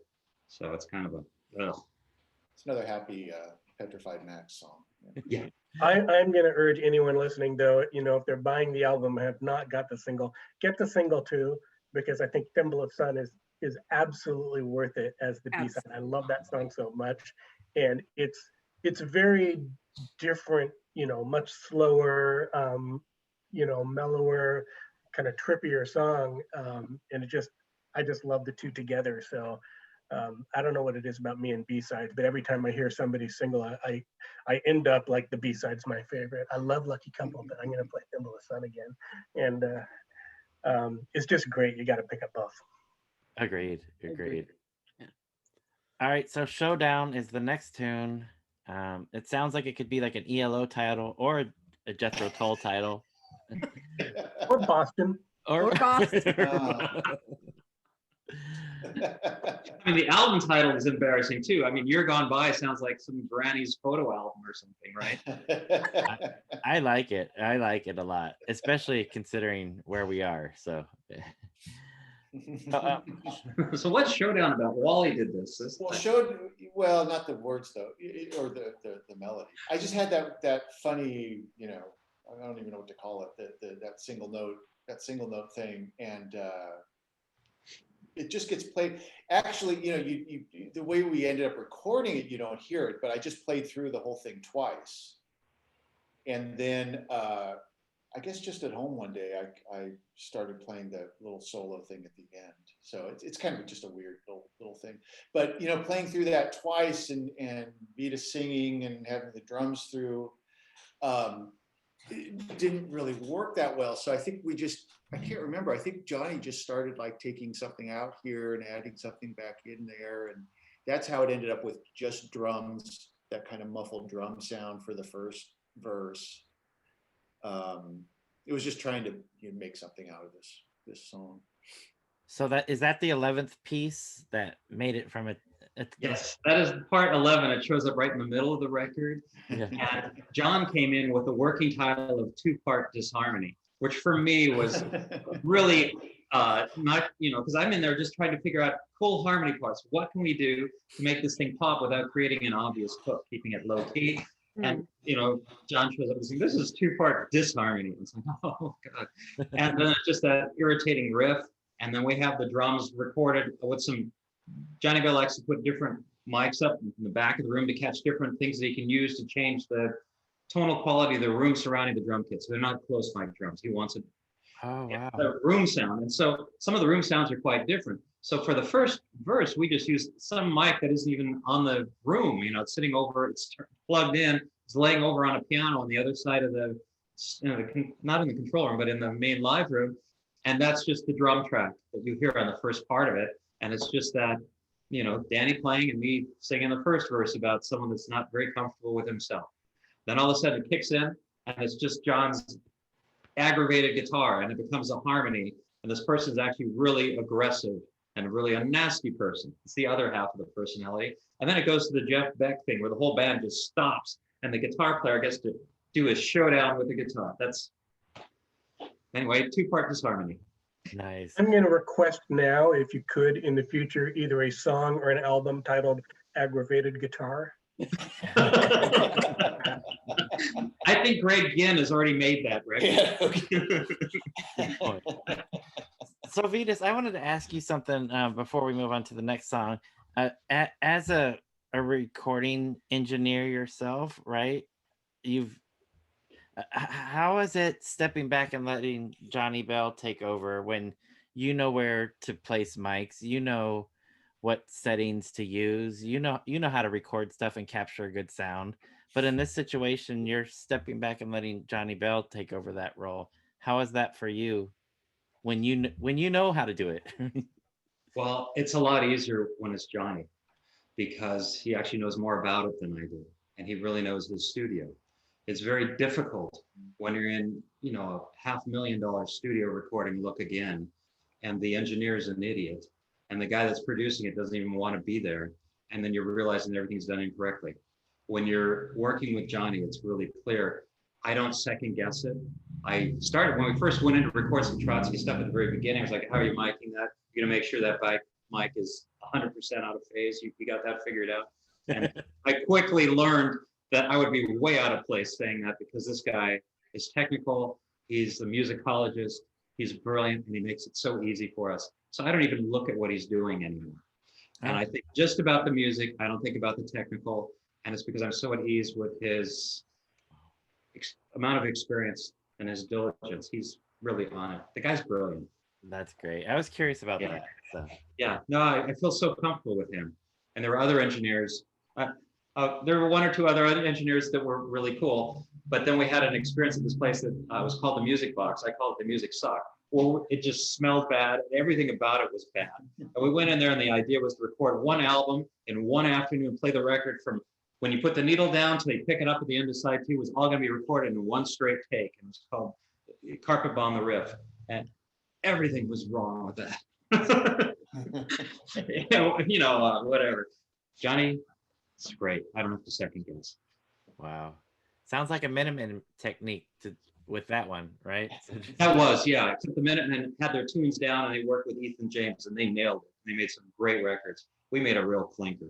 so it's kind of a. It's another happy Petrified Max song. Yeah. I'm going to urge anyone listening, though, you know, if they're buying the album and have not got the single, get the single too, because I think Thimble of Sun is absolutely worth it as the B-side. I love that song so much, and it's very different, you know, much slower, you know, mellower, kind of trippier song, and I just love the two together. So I don't know what it is about me and B-sides, but every time I hear somebody's single, I end up like the B-side's my favorite. I love Lucky Couple, but I'm going to play Thimble of Sun again. And it's just great. You got to pick up both. Agreed. Yeah. All right, so Showdown is the next tune. It sounds like it could be like an ELO title or a Jethro Tull title. Or Boston. Or Boston. I mean, the album title is embarrassing too. I mean, You're Gone By sounds like some granny's photo album or something, right? I like it. I like it a lot, especially considering where we are. So, so what's Showdown about? Wally did this. Well, not the words though, or the melody. I just had that funny, you know, I don't even know what to call it, that single note thing, and it just gets played. Actually, you know, you the way we ended up recording it, you don't hear it, but I just played through the whole thing twice, and then I guess just at home one day, I started playing the little solo thing at the end. So it's kind of just a weird little thing. But, you know, playing through that twice and Vitus singing and having the drums through, it didn't really work that well. So I think I can't remember. I think Johnny just started like taking something out here and adding something back in there. And that's how it ended up with just drums, that kind of muffled drum sound for the first verse. It was just trying to make something out of this song. So is that the 11th piece that made it from it? Yes, that is part 11. It shows up right in the middle of the record. Yeah. And John came in with a working title of 2-part Disharmony, which for me was really not, you know, because I'm in there just trying to figure out cool harmony parts. What can we do to make this thing pop without creating an obvious hook, keeping it low key? And, you know, John shows up and says, this is 2-part Disharmony. It's like, oh, God. And then it's just that irritating riff. And then we have the drums recorded with Johnny Bell likes to put different mics up in the back of the room to catch different things that he can use to change the tonal quality of the room surrounding the drum kit. So they're not close mic drums. He wants it. Oh, wow. The room sound. And so some of the room sounds are quite different. So for the first verse, we just used some mic that isn't even on the room. You know, it's sitting over, it's plugged in, it's laying over on a piano on the other side of the, you know, not in the control room, but in the main live room. And that's just the drum track that you hear on the first part of it. And it's just that you know, Danny playing and me singing the first verse about someone that's not very comfortable with himself. Then all of a sudden it kicks in and it's just John's aggravated guitar and it becomes a harmony. And this person is actually really aggressive and really a nasty person. It's the other half of the personality. And then it goes to the Jeff Beck thing where the whole band just stops and the guitar player gets to do his showdown with the guitar. That's, anyway, 2-part Disharmony. Nice. I'm going to request now, if you could, in the future, either a song or an album titled Aggravated Guitar. I think Greg Ginn has already made that record. Yeah. So Vitus, I wanted to ask you something before we move on to the next song. As a recording engineer yourself, right? How is it stepping back and letting Johnny Bell take over when you know where to place mics, you know what settings to use, you know how to record stuff and capture a good sound, but in this situation you're stepping back and letting Johnny Bell take over that role. How is that for you when you know how to do it? Well, it's a lot easier when it's Johnny because he actually knows more about it than I do, and he really knows his studio. It's very difficult when you're in, you know, a $500,000 studio recording Look Again, and the engineer's an idiot, and the guy that's producing it doesn't even want to be there, and then you're realizing everything's done incorrectly. When you're working with Johnny, it's really clear. I don't second guess it. I started, when we first went in to record some Trotsky stuff at the very beginning, I was like, how are you miking that? You're gonna make sure that mic is 100% out of phase. You got that figured out. And I quickly learned that I would be way out of place saying that because this guy is technical, he's a musicologist, he's brilliant, and he makes it so easy for us. So I don't even look at what he's doing anymore. And I think just about the music, I don't think about the technical, and it's because I'm so at ease with his amount of experience and his diligence. He's really on it. The guy's brilliant. That's great. I was curious about that. So. Yeah, no, I feel so comfortable with him. And there were other engineers. There were 1 or 2 other engineers that were really cool, but then we had an experience at this place that was called the Music Box. I call it the Music Sock. Well, it just smelled bad. Everything about it was bad. And we went in there and the idea was to record 1 album in 1 afternoon, play the record from when you put the needle down till you pick it up at the end of side 2 was all gonna be recorded in 1 straight take. And it was called Carpet Bomb the Riff. And everything was wrong with that. Whatever. Johnny, it's great. I don't have to second guess. Wow. Sounds like a Minutemen technique with that one, right? That was, yeah. I took the Minutemen and had their tunes down and they worked with Ethan James and they nailed it. They made some great records. We made a real clinker.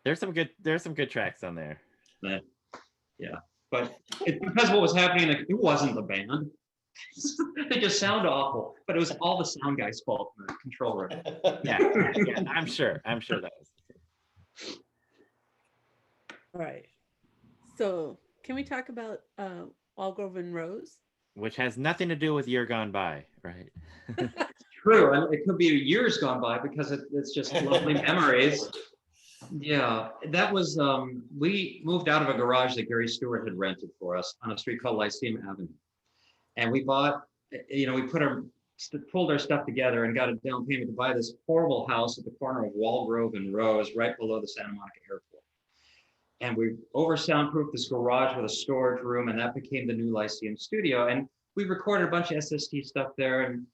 There's some good tracks on there. Yeah. But because what was happening, it wasn't the band. They just sound awful. But it was all the sound guy's fault in the control room. Yeah, I'm sure that was. All right. So can we talk about Walgrove and Rose? Which has nothing to do with Year Gone By, right? True. And it could be years gone by because it's just lovely memories. Yeah, that was, we moved out of a garage that Gary Stewart had rented for us on a street called Lyceum Avenue. And we bought, we pulled our stuff together and got a down payment to buy this horrible house at the corner of Walgrove and Rose, right below the Santa Monica Airport. And we over soundproofed this garage with a storage room, and that became the new Lyceum studio. And we recorded a bunch of SST stuff there and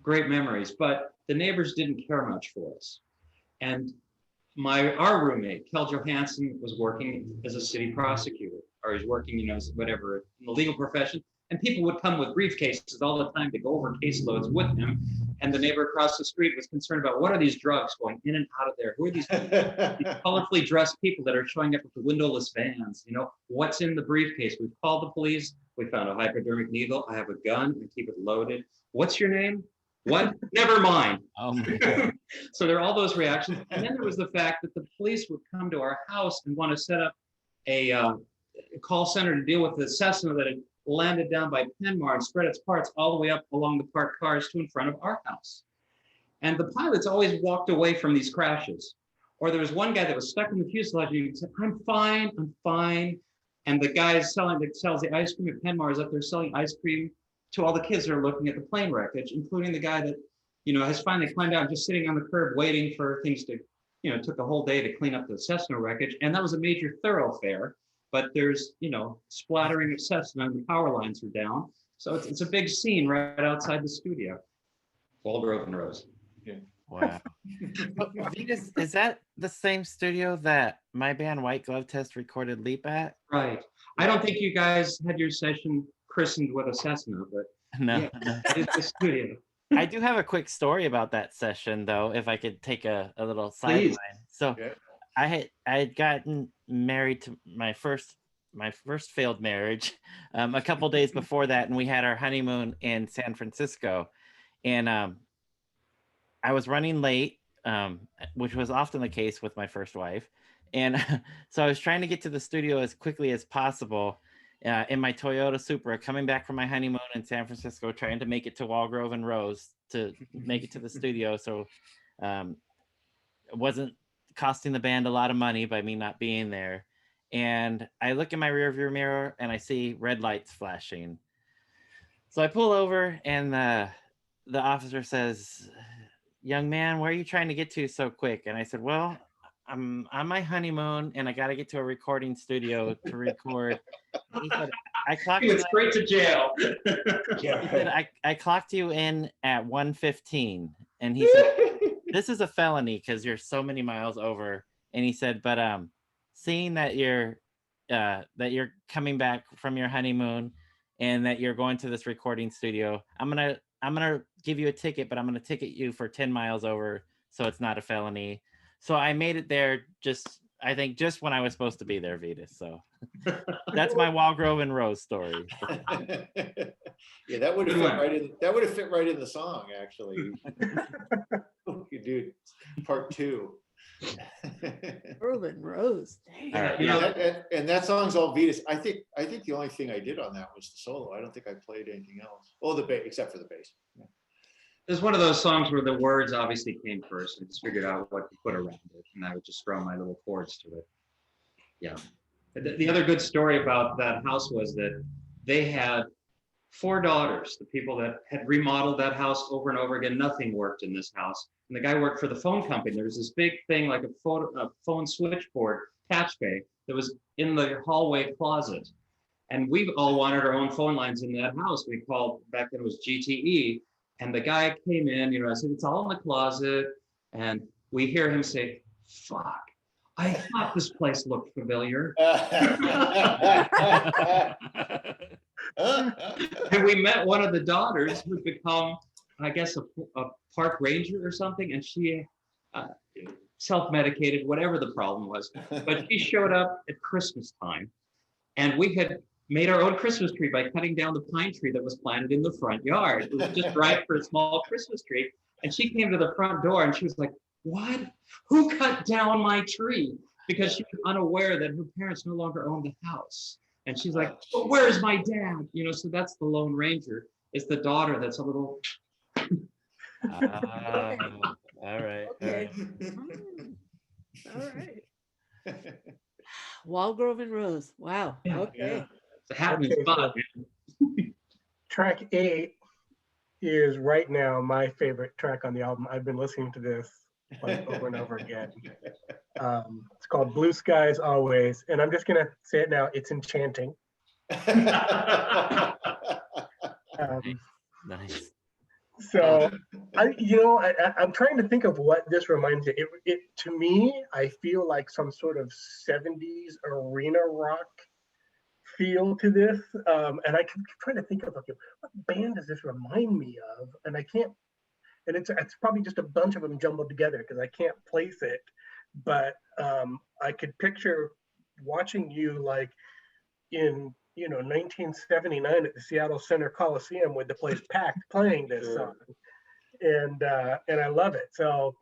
great memories, but the neighbors didn't care much for us. And our roommate, Kel Johansson, was working as a city prosecutor, or he's working, whatever, in the legal profession. And people would come with briefcases all the time to go over caseloads with him. And the neighbor across the street was concerned about what are these drugs going in and out of there? Who are these colorfully dressed people that are showing up with the windowless vans? What's in the briefcase? We've called the police. We found a hypodermic needle. I have a gun. I keep it loaded. What's your name? What? Never mind. So there are all those reactions. And then there was the fact that the police would come to our house and want to set up a call center to deal with the Cessna that had landed down by Penmar and spread its parts all the way up along the parked cars to in front of our house. And the pilots always walked away from these crashes. Or there was one guy that was stuck in the fuselage and he said, I'm fine. And the guy that sells the ice cream at Penmar is up there selling ice cream to all the kids that are looking at the plane wreckage, including the guy that, has finally climbed out, just sitting on the curb waiting for things to, it took a whole day to clean up the Cessna wreckage. And that was a major thoroughfare, but there's, splattering of Cessna and the power lines are down. So it's a big scene right outside the studio. Walgrove and Rose. Yeah. Wow. Vitus, is that the same studio that my band White Glove Test recorded Leap at? Right. I don't think you guys had your session christened with a Cessna, but No. it's the studio. I do have a quick story about that session, though, if I could take a little Please. sideline. So Yeah. I had gotten married to my first failed marriage a couple days before that, and we had our honeymoon in San Francisco, and I was running late, which was often the case with my first wife, and so I was trying to get to the studio as quickly as possible in my Toyota Supra, coming back from my honeymoon in San Francisco, trying to make it to Walgrove and Rose to make it to the studio, so it wasn't costing the band a lot of money by me not being there. And I look in my rearview mirror and I see red lights flashing. So I pull over and the officer says, "Young man, where are you trying to get to so quick?" And I said, "Well, I'm on my honeymoon and I got to get to a recording studio to record." And he said, "I clocked He you went straight to jail. he said, I clocked you in at 1:15." And he said, "This is a felony because you're so many miles over." And he said, "But seeing that you're coming back from your honeymoon and that you're going to this recording studio, I'm gonna give you a ticket, but I'm gonna ticket you for 10 miles over, so it's not a felony." So I made it there just when I was supposed to be there, Vitus. So that's my Walgrove and Rose story. Yeah, that would have fit right in. That would have fit right in the song, actually. You do part 2. Urban Rose. Dang. All right. And that song's all Vitus. I think the only thing I did on that was the solo. I don't think I played anything else. Oh, the bass, except for the bass. Yeah. It's one of those songs where the words obviously came first. I just figured out what to put around it, and I would just throw my little chords to it. Yeah. The other good story about that house was that they had 4 daughters, the people that had remodeled that house over and over again. Nothing worked in this house. And the guy worked for the phone company. There was this big thing like a phone switchboard patch bay that was in the hallway closet. And we all wanted our own phone lines in that house. We called, back then it was GTE. And the guy came in, I said, "It's all in the closet." And we hear him say, "Fuck, I thought this place looked familiar." And we met one of the daughters who'd become, I guess, a park ranger or something. And she self-medicated, whatever the problem was. But she showed up at Christmas time. And we had made our own Christmas tree by cutting down the pine tree that was planted in the front yard. It was just right for a small Christmas tree. And she came to the front door and she was like, "What? Who cut down my tree?" Because she was unaware that her parents no longer owned the house. And she's like, "But where's my dad?" So that's the Lone Ranger. It's the daughter that's a little. All right. Okay. All right. Walgrove and Rose. Wow. Yeah. Okay. It's a happening spot. Track 8 is right now my favorite track on the album. I've been listening to this like over and over again. It's called Blue Skies Always, and I'm just gonna say it now. It's enchanting. Nice. So I'm trying to think of what this reminds me. It to me, I feel like some sort of 70s arena rock feel to this, and I keep trying to think of, okay, what band does this remind me of? And I can't, and it's probably just a bunch of them jumbled together because I can't place it, but I could picture watching you like in 1979 at the Seattle Center Coliseum with the place packed playing this song, and I love it. So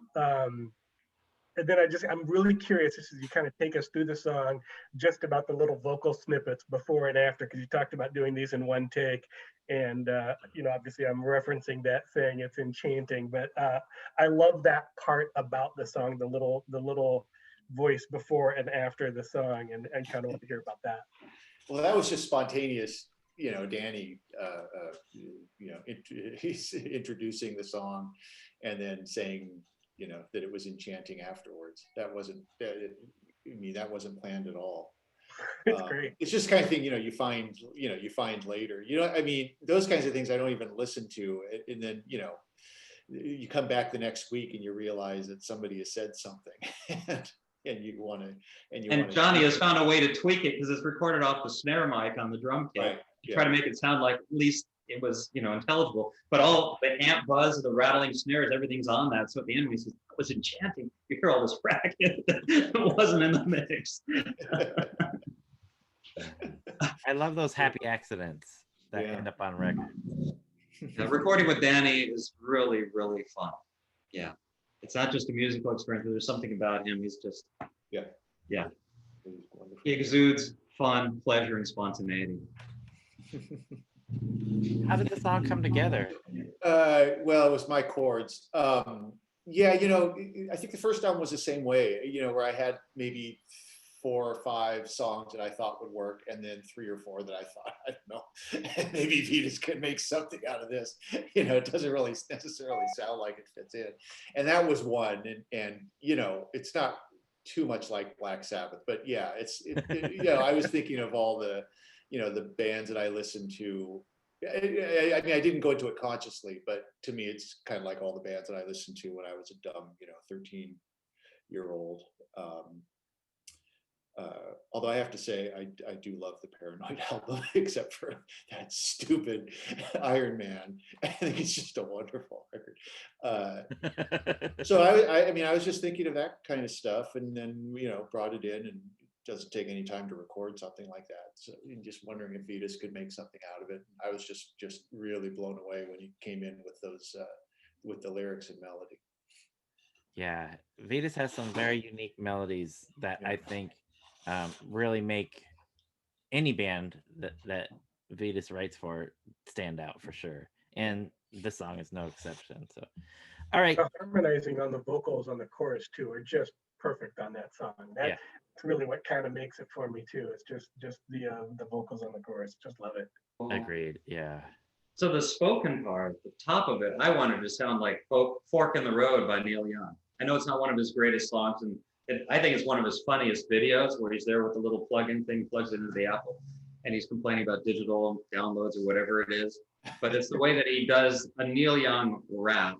and then I'm really curious as you kind of take us through the song, just about the little vocal snippets before and after, because you talked about doing these in one take. And, obviously I'm referencing that saying it's enchanting, but I love that part about the song, the little voice before and after the song, and kind of want to hear about that. Well, that was just spontaneous Danny, he's introducing the song and then saying, that it was enchanting afterwards. That wasn't planned at all. It's great. It's just kind of thing, you find later, those kinds of things I don't even listen to. And then, you come back the next week and you realize that somebody has said something and you want to, and Johnny has found a way to tweak it because it's recorded off the snare mic on the drum kit. Right. Try to make it sound like at least it was, intelligible, but all the amp buzz, the rattling snares, everything's on that. So at the end, he says, "It was enchanting." You hear all this racket that wasn't in the mix. I love those happy accidents that end up on record. The recording with Danny is really, really fun. Yeah. It's not just a musical experience, but there's something about him. He's just, yeah. He exudes fun, pleasure, and spontaneity. How did the song come together? Well, it was my chords. I think the first album was the same way, where I had maybe 4 or 5 songs that I thought would work, and then 3 or 4 that I thought, I don't know, maybe Vitus could make something out of this. It doesn't really necessarily sound like it fits in. And that was one. And it's not too much like Black Sabbath, but yeah, I was thinking of all the, the bands that I listened to. I mean, I didn't go into it consciously, but to me, it's kind of like all the bands that I listened to when I was a dumb, 13-year-old. Although I have to say, I do love the Paranoid album, except for that stupid Iron Man. I think it's just a wonderful record. So I was just thinking of that kind of stuff, and then brought it in, and it doesn't take any time to record something like that. So I'm just wondering if Vitus could make something out of it. I was just really blown away when he came in with those with the lyrics and melody. Yeah, Vitus has some very unique melodies that I think really make any band that Vitus writes for stand out for sure. And this song is no exception. So, all right. The harmonizing on the vocals on the chorus too are just perfect on that song. That's really what kind of makes it for me too. It's just the vocals on the chorus. Just love it. Agreed. Yeah. So the spoken part, the top of it, I wanted to sound like "Fork in the Road" by Neil Young. I know it's not one of his greatest songs, and I think it's one of his funniest videos where he's there with the little plug-in thing, plugs it into the Apple, and he's complaining about digital downloads or whatever it is. But it's the way that he does a Neil Young rap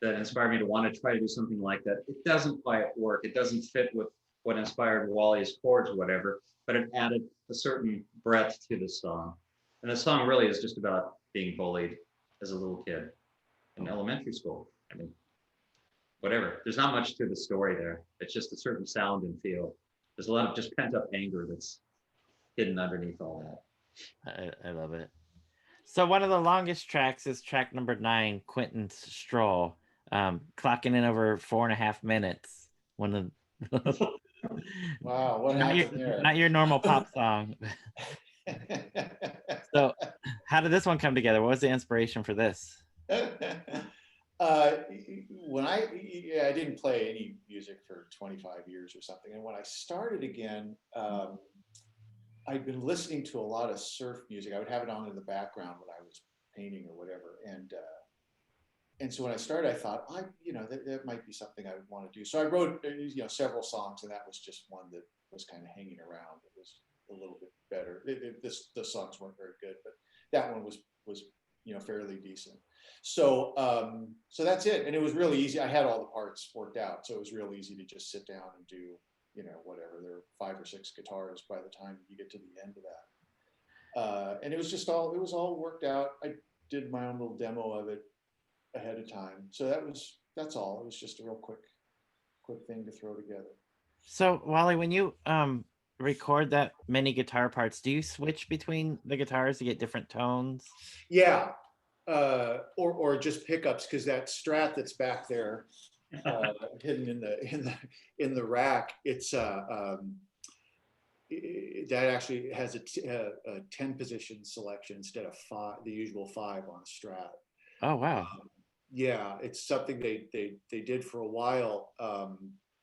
that inspired me to want to try to do something like that. It doesn't quite work. It doesn't fit with what inspired Wally's chords or whatever, but it added a certain breadth to the song. And the song really is just about being bullied as a little kid in elementary school. I mean, whatever. There's not much to the story there. It's just a certain sound and feel. There's a lot of just pent up anger that's hidden underneath all that. I love it. So one of the longest tracks is track number 9, Quentin's Stroll, clocking in over 4.5 minutes. One of Wow, what happened there? Not your normal pop song. So how did this one come together? What was the inspiration for this? When I didn't play any music for 25 years or something, and when I started again, I'd been listening to a lot of surf music. I would have it on in the background when I was painting or whatever, and so when I started, I thought, that might be something I would want to do. So I wrote several songs, and that was just one that was kind of hanging around. It was a little bit better. The songs weren't very good, but that one was fairly decent. So so that's it, and it was really easy. I had all the parts worked out, so it was real easy to just sit down and do whatever. There were 5 or 6 guitars by the time you get to the end of that, and it was all worked out. I did my own little demo of it ahead of time, so that's all. It was just a real quick thing to throw together. So Wally, when you record that many guitar parts, do you switch between the guitars to get different tones? Yeah, or just pickups, because that Strat that's back there, hidden in the rack, it's that actually has a 10 position selection instead of 5, the usual 5 on a Strat. Oh wow. Yeah, it's something they did for a while,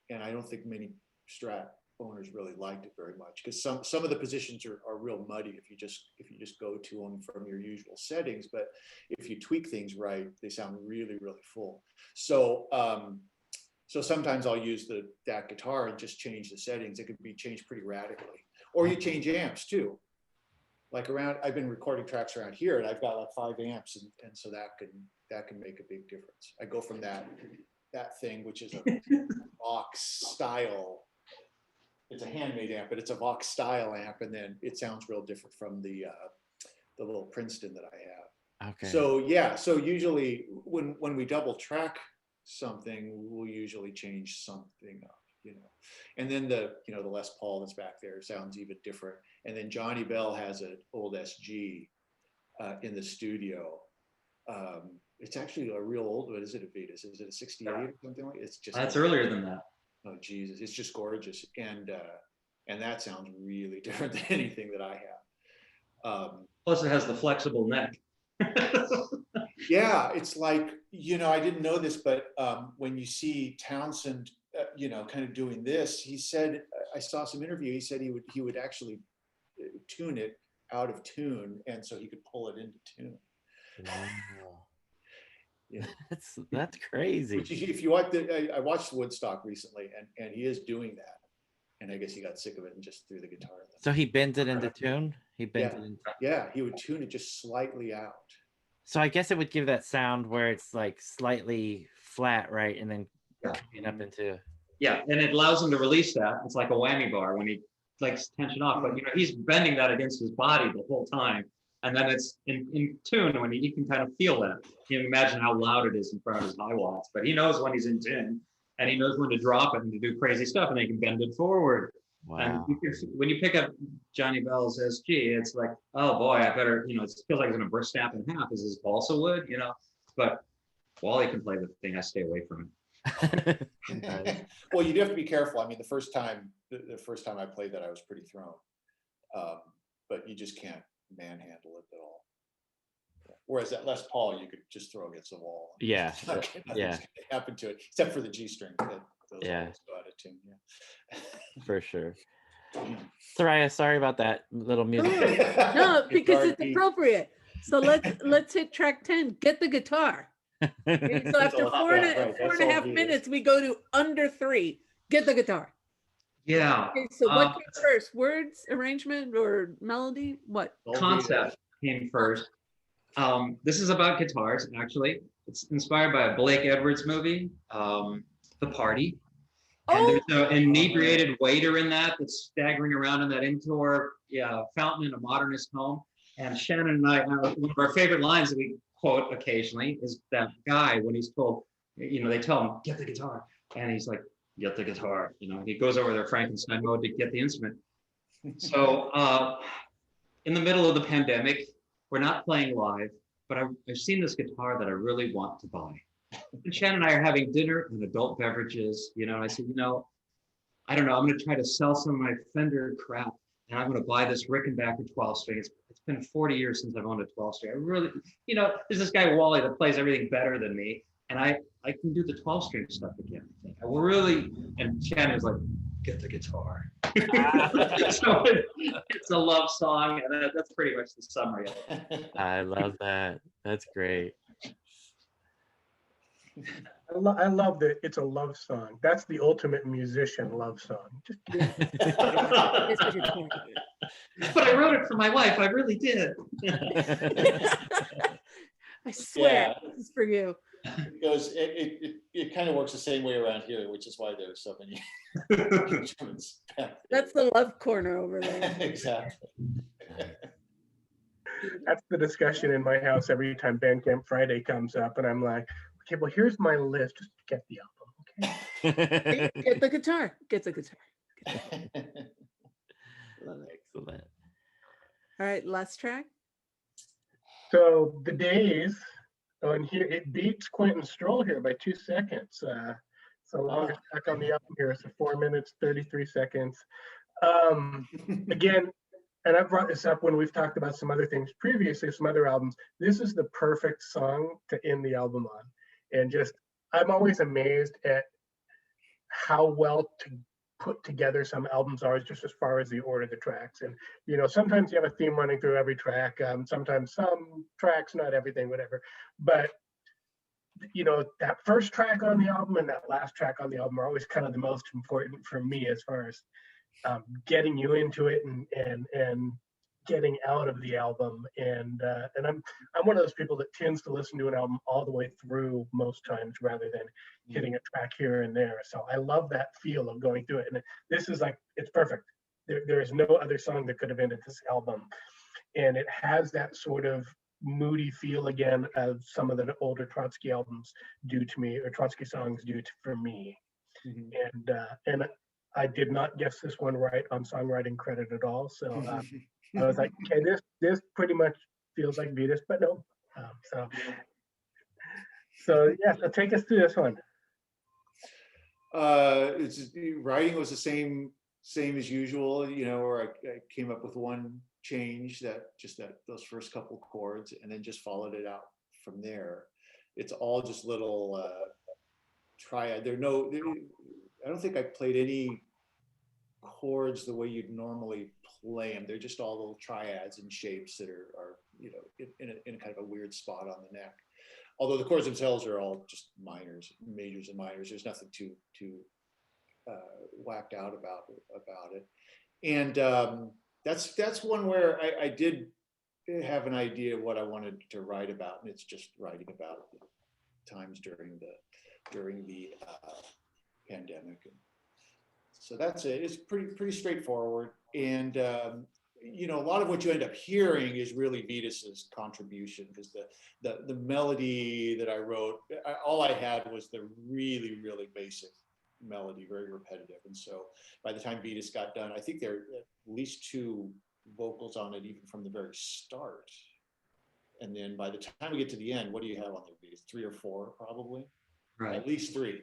and I don't think many Strat owners really liked it very much, because some of the positions are real muddy if you just go to them from your usual settings, but if you tweak things right, they sound really, really full. So so sometimes I'll use that guitar and just change the settings. It could be changed pretty radically. Or you change amps too. Like I've been recording tracks around here, and I've got like 5 amps, and so that can make a big difference. I go from that thing, which is a Vox style. It's a handmade amp, but it's a Vox style amp, and then it sounds real different from the little Princeton that I have. Okay. So yeah, so usually when we double track something, we'll usually change something up, and then the Les Paul that's back there sounds even different. And then Johnny Bell has an old SG in the studio. It's actually a real old one. Is it a Vitus? Is it a 68 or something like? It's just. That's earlier than that. Oh Jesus, it's just gorgeous, and that sounds really different than anything that I have. Plus, it has the flexible neck. Yeah, it's like, I didn't know this, but when you see Townsend, kind of doing this, he said, I saw some interview, he said he would actually tune it out of tune, and so he could pull it into tune. Wow. Yeah. That's crazy. If you watch I watched Woodstock recently, and he is doing that, and I guess he got sick of it and just threw the guitar in. So he bent it into tune? He bent it into. Yeah, he would tune it just slightly out. So I guess it would give that sound where it's like slightly flat, right? And then coming up into. Yeah, and it allows him to release that. It's like a whammy bar when he likes tension off, but he's bending that against his body the whole time. And then it's in tune when you can kind of feel that. You can imagine how loud it is in front of his high watts, but he knows when he's in tune, and he knows when to drop it and to do crazy stuff, and he can bend it forward. Wow. And when you pick up Johnny Bell's SG, it's like, oh boy, I better, it feels like it's going to snap in half. Is this balsa wood, But Wally can play the thing. I stay away from it. Well, you do have to be careful. I mean, the first time I played that, I was pretty thrown, but you just can't manhandle it at all. Whereas that Les Paul, you could just throw against the wall. Yeah. Nothing's Yeah. gonna happen to it, except for the G string. Those Yeah. always go out of tune. Yeah. For sure. Soraya, sorry about that little music. No, because it's beat. appropriate. So let's hit track 10. Get the guitar. Okay, so after four and a half minutes, we go to under 3. Get the guitar. Yeah. Okay, so what came first? Words, arrangement, or melody? What? Concept came first. This is about guitars, actually. It's inspired by a Blake Edwards movie, The Party. And there's an inebriated waiter in that's staggering around in that indoor fountain in a modernist home. And Shannon and I, one of our favorite lines that we quote occasionally is that guy when he's told, they tell him, get the guitar. And he's like, get the guitar. He goes over there Frankenstein mode to get the instrument. So in the middle of the pandemic, we're not playing live, but I've seen this guitar that I really want to buy. And Shannon and I are having dinner and adult beverages, and I said, I don't know, I'm going to try to sell some of my Fender crap, and I'm going to buy this Rickenbacker 12-string. It's been 40 years since I've owned a 12-string. I really, there's this guy Wally that plays everything better than me, and I can do the 12-string stuff again. I think I will really. And Shannon's like, get the guitar. So it's a love song, and that's pretty much the summary of it. I love that. That's great. I love that it's a love song. That's the ultimate musician love song. Just But I wrote it for my wife. I really did. I swear, this is for you. It kind of works the same way around here, which is why there's so many instruments. That's the love corner over there. Exactly. That's the discussion in my house every time Bandcamp Friday comes up, and I'm like, okay, well, here's my list. Just get the album, okay? Get the guitar. Get the guitar. Excellent. All right, last track. So the days on here, it beats Quentin Stroll here by 2 seconds. It's the longest track on the album here. It's 4 minutes, 33 seconds. Again, and I've brought this up when we've talked about some other things previously, some other albums. This is the perfect song to end the album on. And just, I'm always amazed at how well put together some albums are, just as far as the order of the tracks. And, you know, sometimes you have a theme running through every track, sometimes some tracks, not everything, whatever. But, you know, that first track on the album and that last track on the album are always kind of the most important for me as far as getting you into it and getting out of the album. And I'm one of those people that tends to listen to an album all the way through most times rather than hitting a track here and there. So I love that feel of going through it. And this is like, it's perfect. There is no other song that could have ended this album. And it has that sort of moody feel again of some of the older Trotsky albums do to me, or Trotsky songs do for me. And I did not guess this one right on songwriting credit at all. So I was like, okay, this pretty much feels like Vitus, but no. So yeah, so take us through this one. It's writing was the same as usual, you know, where I came up with one change, that those first couple chords, and then just followed it out from there. It's all just little triad. I don't think I played any chords the way you'd normally play them. They're just all little triads and shapes that are you know, in a kind of a weird spot on the neck. Although the chords themselves are all just minors, majors and minors. There's nothing too whacked out about it. And that's one where I did have an idea of what I wanted to write about, and it's just writing about times during the pandemic. And so that's it. It's pretty straightforward. And you know, a lot of what you end up hearing is really Vitus's contribution, because the melody that I wrote, all I had was the really, really basic melody, very repetitive. And so by the time Vitus got done, I think there are at least 2 vocals on it, even from the very start. And then by the time we get to the end, what do you have on there, Vitus? 3 or 4, probably? Right. At least 3.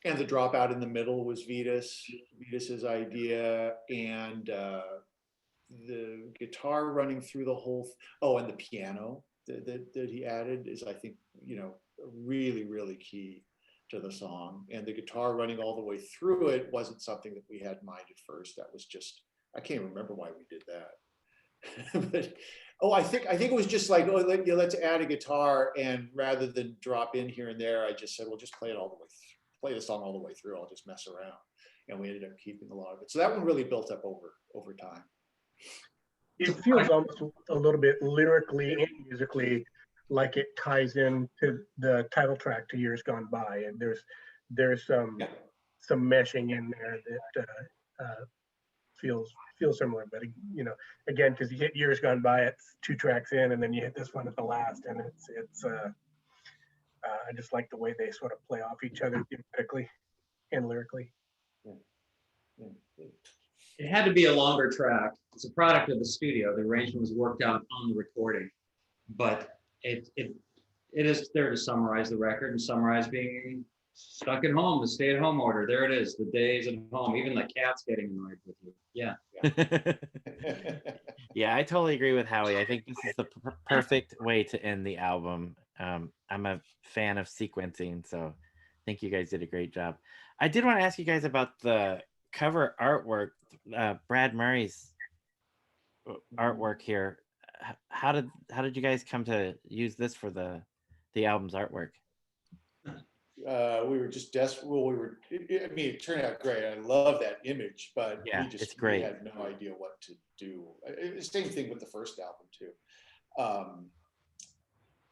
And the dropout in the middle was Vitus's idea, and the guitar running through the whole. And the piano that he added is, I think, you know, really, really key to the song. And the guitar running all the way through it wasn't something that we had in mind at first. That was just, I can't remember why we did that. But I think it was just like, let's add a guitar, and rather than drop in here and there, I just said, well, just play it all the way through. Play the song all the way through. I'll just mess around, and we ended up keeping a lot of it. So that one really built up over time. It feels almost a little bit lyrically and musically like it ties into the title track to Years Gone By, and there's some meshing in there that feels similar. But you know, again, because you hit Years Gone By, it's 2 tracks in, and then you hit this one at the last, and it's. I just like the way they sort of play off each other thematically and lyrically. It had to be a longer track. It's a product of the studio. The arrangement was worked out on the recording, but it is there to summarize the record and summarize being stuck at home, the stay-at-home order. There it is, the days at home. Even the cat's getting annoyed with you. Yeah. Yeah, I totally agree with Howie. I think this is the perfect way to end the album. I'm a fan of sequencing, so I think you guys did a great job. I did want to ask you guys about the cover artwork, Brad Murray's artwork here. How did you guys come to use this for the album's artwork? We were just desperate. Well, it turned out great. I love that image, but yeah, it's great. We had no idea what to do. Same thing with the first album too.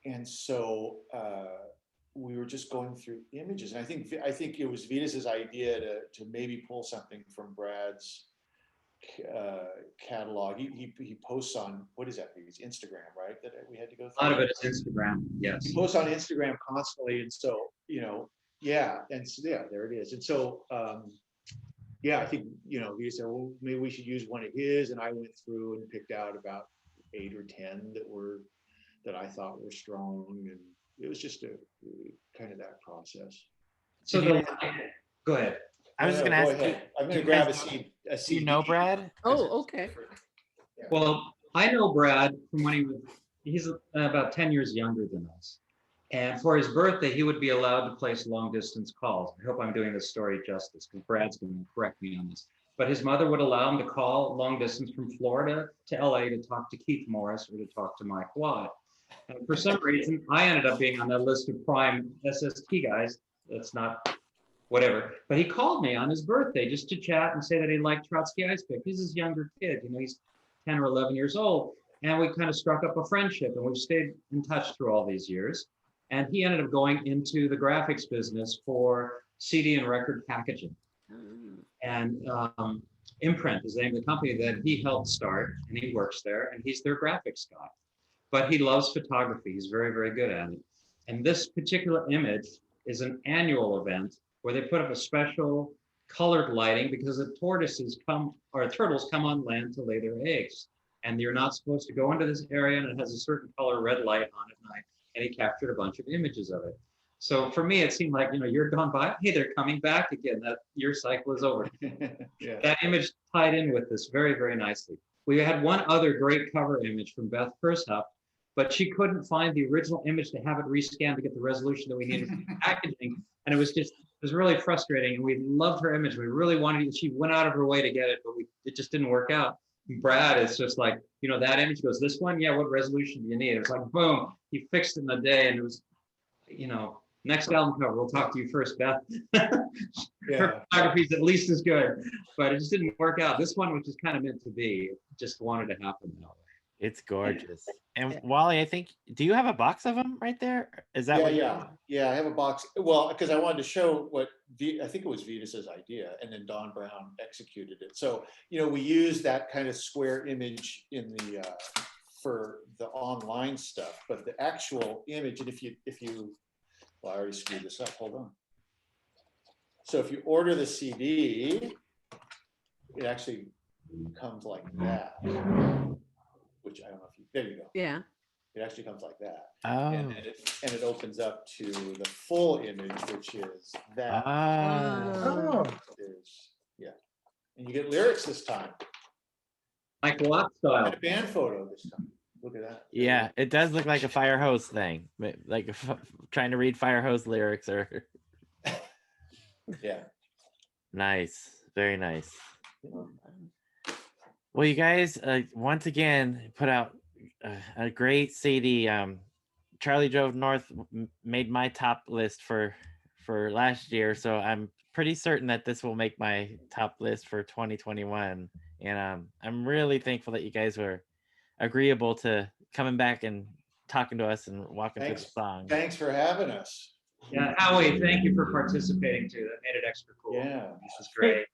And so we were just going through images, and I think it was Vitus's idea to maybe pull something from Brad's catalog. He posts on, what is that? His Instagram, right? That we had to go through. A lot of it is Instagram. Yes. He posts on Instagram constantly, and so there it is. And so I think he said, well, maybe we should use one of his, and I went through and picked out about 8 or 10 that I thought were strong, and it was just a kind of that process. So go ahead. I was just going to ask you. I'm going to grab a seed. Do you know Brad? Oh, okay. Well, I know Brad from when he's about 10 years younger than us. And for his birthday, he would be allowed to place long distance calls. I hope I'm doing this story justice because Brad's going to correct me on this. But his mother would allow him to call long distance from Florida to LA to talk to Keith Morris or to talk to Mike Watt. And for some reason, I ended up being on that list of prime SST guys. That's not whatever. But he called me on his birthday just to chat and say that he liked Trotsky Ice Pick. He's this younger kid, you know, he's 10 or 11 years old. And we kind of struck up a friendship and we've stayed in touch through all these years. And he ended up going into the graphics business for CD and record packaging. And Imprint is the name of the company that he helped start, and he works there, and he's their graphics guy. But he loves photography. He's very, very good at it. And this particular image is an annual event where they put up a special colored lighting because the turtles come on land to lay their eggs. And you're not supposed to go into this area, and it has a certain color red light on at night. And he captured a bunch of images of it. So for me, it seemed like, you know, you're gone by. Hey, they're coming back again. That your cycle is over. Yeah. That image tied in with this very, very nicely. We had one other great cover image from Beth Pershup, but she couldn't find the original image to have it rescanned to get the resolution that we needed for the packaging. And it was really frustrating. And we loved her image. We really wanted it. She went out of her way to get it, but it just didn't work out. Brad is just like, you know, that image goes, this one, yeah, what resolution do you need? It was like, boom, he fixed it in a day, and it was, you know, next album cover, we'll talk to you first, Beth. Her photography is at least as good, but it just didn't work out. This one, which is kind of meant to be, just wanted to happen that way. It's gorgeous. And Wally, I think, do you have a box of them right there? Is that Yeah, I have a box. Well, because I wanted to show what I think it was Vitus's idea, and then Don Brown executed it. So, you know, we use that kind of square image in the for the online stuff, but the actual image, and if you well, I already screwed this up, hold on. So if you order the CD, it actually comes like that. Which I don't know if you, there you go. Yeah. It actually comes like that. Oh. And it opens up to the full image, which is that. Oh. Yeah. And you get lyrics this time. Like what style? And a band photo this time. Look at that. Yeah, it does look like a Fire Hose thing, like trying to read Fire Hose lyrics or. Yeah. Nice, very nice. Well, you guys, once again, put out a great CD. Charlie Drove North made my top list for last year, so I'm pretty certain that this will make my top list for 2021. And I'm really thankful that you guys were agreeable to coming back and talking to us and walking through the song. Thanks for having us. Yeah, Howie, thank you for participating too. That made it extra cool. Yeah, this is great.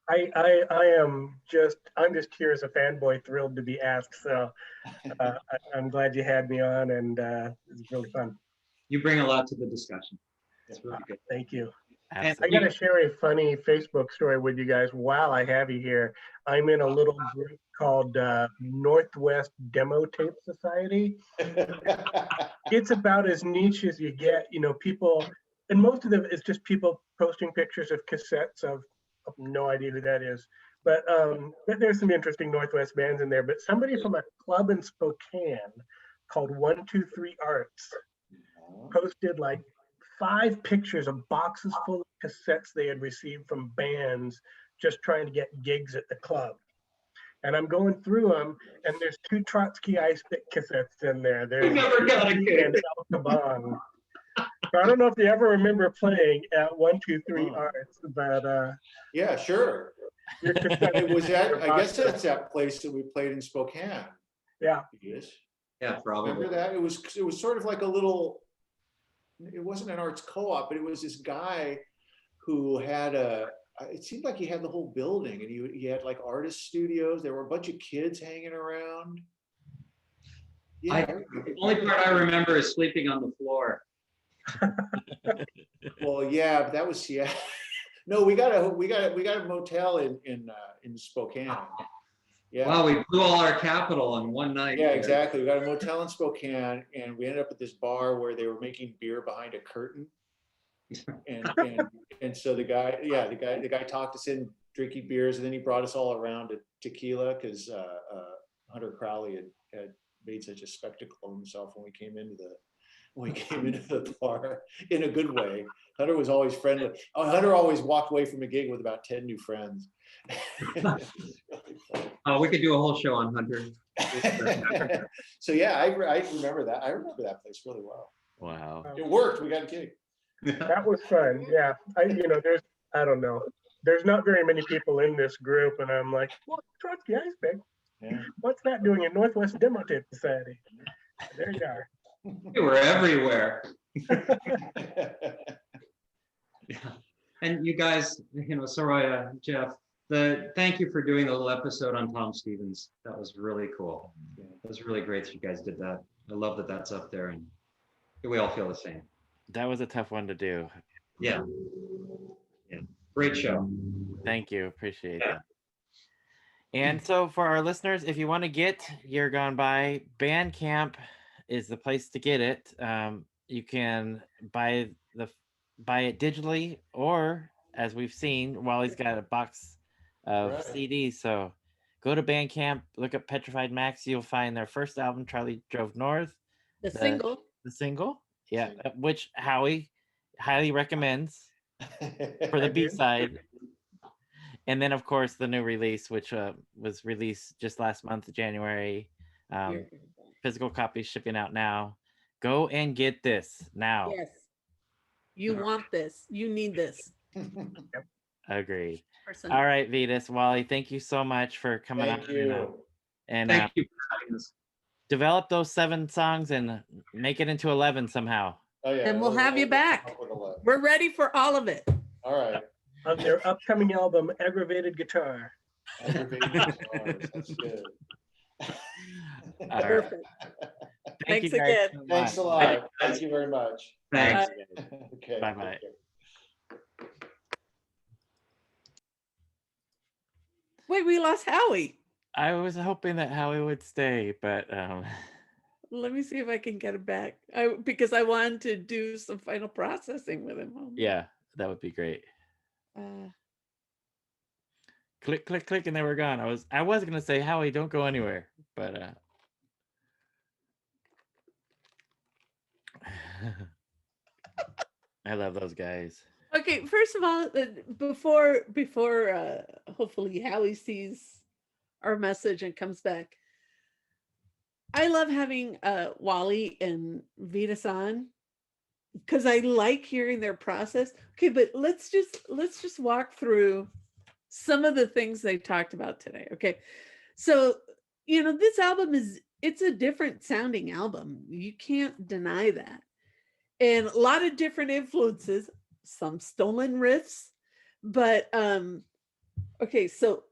I'm just here as a fanboy, thrilled to be asked. So I'm glad you had me on, and it's really fun. You bring a lot to the discussion. It's really good. Thank you. Absolutely. I got to share a funny Facebook story with you guys while I have you here. I'm in a little group called Northwest Demo Tape Society. It's about as niche as you get, you know, people, and most of it is just people posting pictures of cassettes of no idea who that is. But there's some interesting Northwest bands in there. But somebody from a club in Spokane called 123 Arts posted like 5 pictures of boxes full of cassettes they had received from bands just trying to get gigs at the club. And I'm going through them, and there's 2 Trotsky Ice Pick cassettes in there. There's never got a gig. and El Caban. So I don't know if you ever remember playing at 123 Arts, but yeah, sure. It was at, I guess that's that place that we played in Spokane. Yeah. Yes. Yeah, probably. Remember that? It was sort of like a little. It wasn't an arts co-op, but it was this guy who had it seemed like he had the whole building, and he had like artist studios. There were a bunch of kids hanging around. Yeah. The only part I remember is sleeping on the floor. Well, yeah, but that was No, we got a motel in Spokane. Yeah. Wow, we blew all our capital in one night. Yeah, exactly. We got a motel in Spokane, and we ended up at this bar where they were making beer behind a curtain. And so the guy talked us in drinking beers, and then he brought us all around to tequila because Hunter Crowley had made such a spectacle of himself when we came into when we came into the bar in a good way. Hunter was always friendly. Oh, Hunter always walked away from a gig with about 10 new friends. We could do a whole show on Hunter. So yeah, I remember that. I remember that place really well. Wow. It worked. We got a gig. That was fun. Yeah. I don't know. There's not very many people in this group, and I'm like, well, Trotsky Iceberg. Yeah. What's that doing in Northwest Demo Tape Society? There you are. We were everywhere. Yeah. And you guys, Soraya, Jeff, thank you for doing the little episode on Tom Stevens. That was really cool. Yeah, it was really great that you guys did that. I love that that's up there, and we all feel the same. That was a tough one to do. Yeah. Yeah. Great show. Thank you. Appreciate that. And so for our listeners, if you want to get Year Gone By, Bandcamp is the place to get it. You can buy it digitally, or as we've seen, Wally's got a box of CDs. So go to Bandcamp, look up Petrified Max. You'll find their first album, Charlie Drove North. The single. The single, yeah, which Howie highly recommends for the B-side. And then, of course, the new release, which was released just last month, January. Physical copies shipping out now. Go and get this now. Yes. You want this. You need this. Agreed. Person. All right, Vitus, Wally, thank you so much for coming Thank you. And Thank you for having us. develop those 7 songs and make it into 11 somehow. Oh, yeah. And we'll have you back. We're ready for all of it. All right. On their upcoming album, Aggravated Guitar. Aggravated guitars. That's good. Perfect. Thank you Thanks guys again. so much. Thanks a lot. Thank you very much. Thanks. Okay. Bye-bye. Wait, we lost Howie. I was hoping that Howie would stay, but Let me see if I can get him back. Because I wanted to do some final processing with him. yeah, that would be great. Click, click, click, and they were gone. I was gonna say, Howie, don't go anywhere, but I love those guys. Okay, first of all, before hopefully Howie sees our message and comes back, I love having Wally and Vitus on because I like hearing their process. Okay, but let's just walk through some of the things they talked about today. Okay, so this album it's a different sounding album. You can't deny that, and a lot of different influences. Some stolen riffs, but okay, so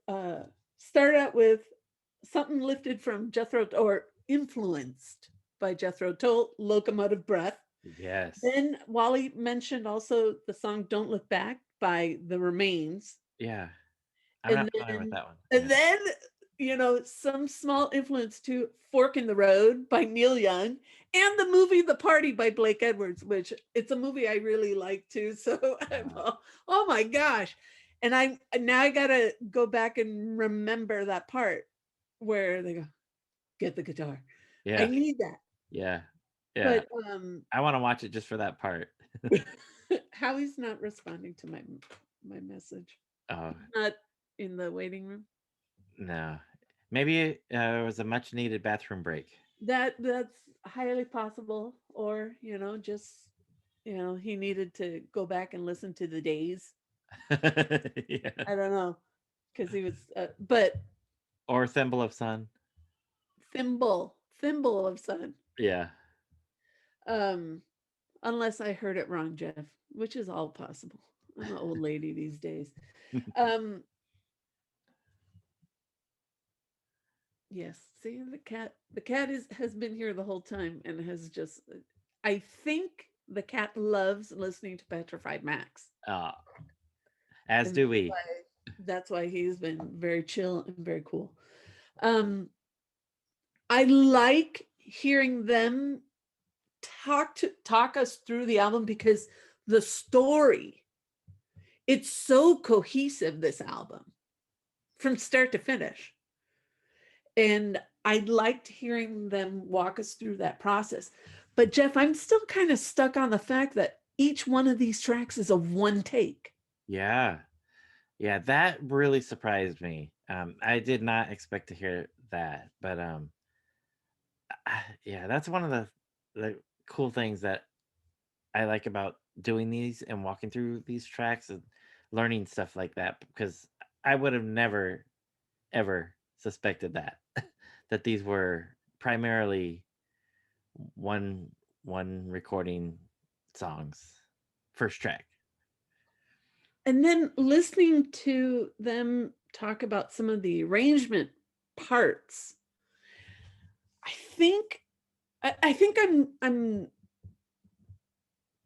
start out with something lifted from Jethro, or influenced by Jethro Tull, Locomotive Breath. Yes. Then Wally mentioned also the song Don't Look Back by The Remains. Yeah. I'm not familiar with that one. And then, some small influence to Fork in the Road by Neil Young, and the movie The Party by Blake Edwards, which it's a movie I really like too. So I'm oh my gosh. And I gotta go back and remember that part where they go, get the guitar. Yeah. I need that. Yeah. Yeah. But I want to watch it just for that part. Howie's not responding to my message. Oh. Not in the waiting room. No. Maybe it was a much needed bathroom break. That's highly possible, or just he needed to go back and listen to the days. Yeah. I don't know, because he was but or Thimble of Sun. Thimble of Sun. Yeah. Unless I heard it wrong, Jeff, which is all possible. I'm an old lady these days. Yes, see, the cat has been here the whole time and has just, I think the cat loves listening to Petrified Max. As And do we. That's why he's been very chill and very cool. I like hearing them talk us through the album, because the story, it's so cohesive, this album, from start to finish. And I liked hearing them walk us through that process. But Jeff, I'm still kind of stuck on the fact that each one of these tracks is a one take. Yeah. Yeah, that really surprised me. I did not expect to hear that, but yeah, that's one of the cool things that I like about doing these and walking through these tracks and learning stuff like that, because I would have never ever suspected that that these were primarily one recording songs, first track. And then listening to them talk about some of the arrangement parts, I think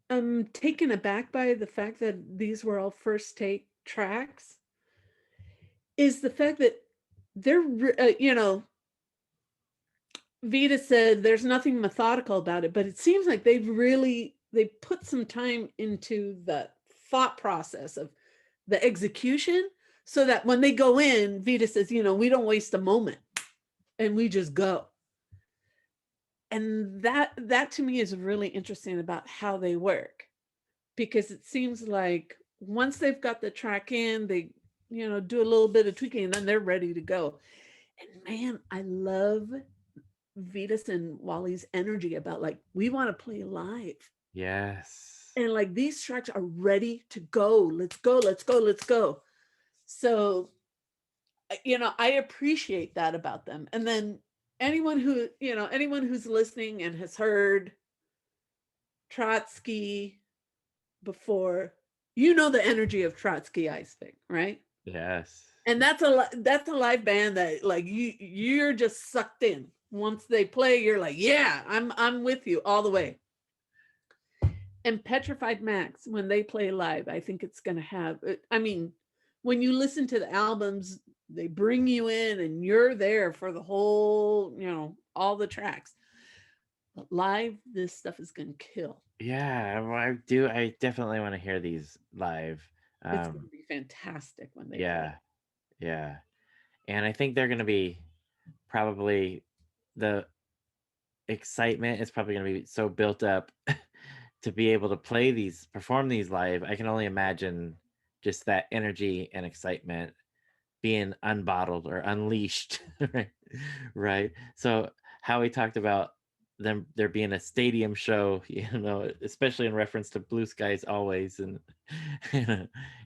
I'm taken aback by the fact that these were all first take tracks. Is the fact that they're Vitus said there's nothing methodical about it, but it seems like they put some time into the thought process of the execution, so that when they go in, Vitus says, we don't waste a moment and we just go. And that to me is really interesting about how they work, because it seems like once they've got the track in, they do a little bit of tweaking and then they're ready to go. And man, I love Vitus and Wally's energy about like, we want to play live. Yes. And like, these tracks are ready to go. Let's go, let's go, let's go. So, I appreciate that about them. And then anyone who's listening and has heard Trotsky before, the energy of Trotsky Ice Pick, right? Yes. And that's a live band that like you're just sucked in. Once they play, you're like, yeah, I'm with you all the way. And Petrified Max, when they play live, I think it's going to have, when you listen to the albums, they bring you in and you're there for the whole, all the tracks. But live, this stuff is going to kill. Yeah, I definitely want to hear these live. It's going to be fantastic when they yeah, play. Yeah. And I think they're going to be probably, the excitement is probably going to be so built up to be able to perform these live. I can only imagine just that energy and excitement being unbottled or unleashed. Right. So Howie talked about there being a stadium show, especially in reference to Blue Skies Always, and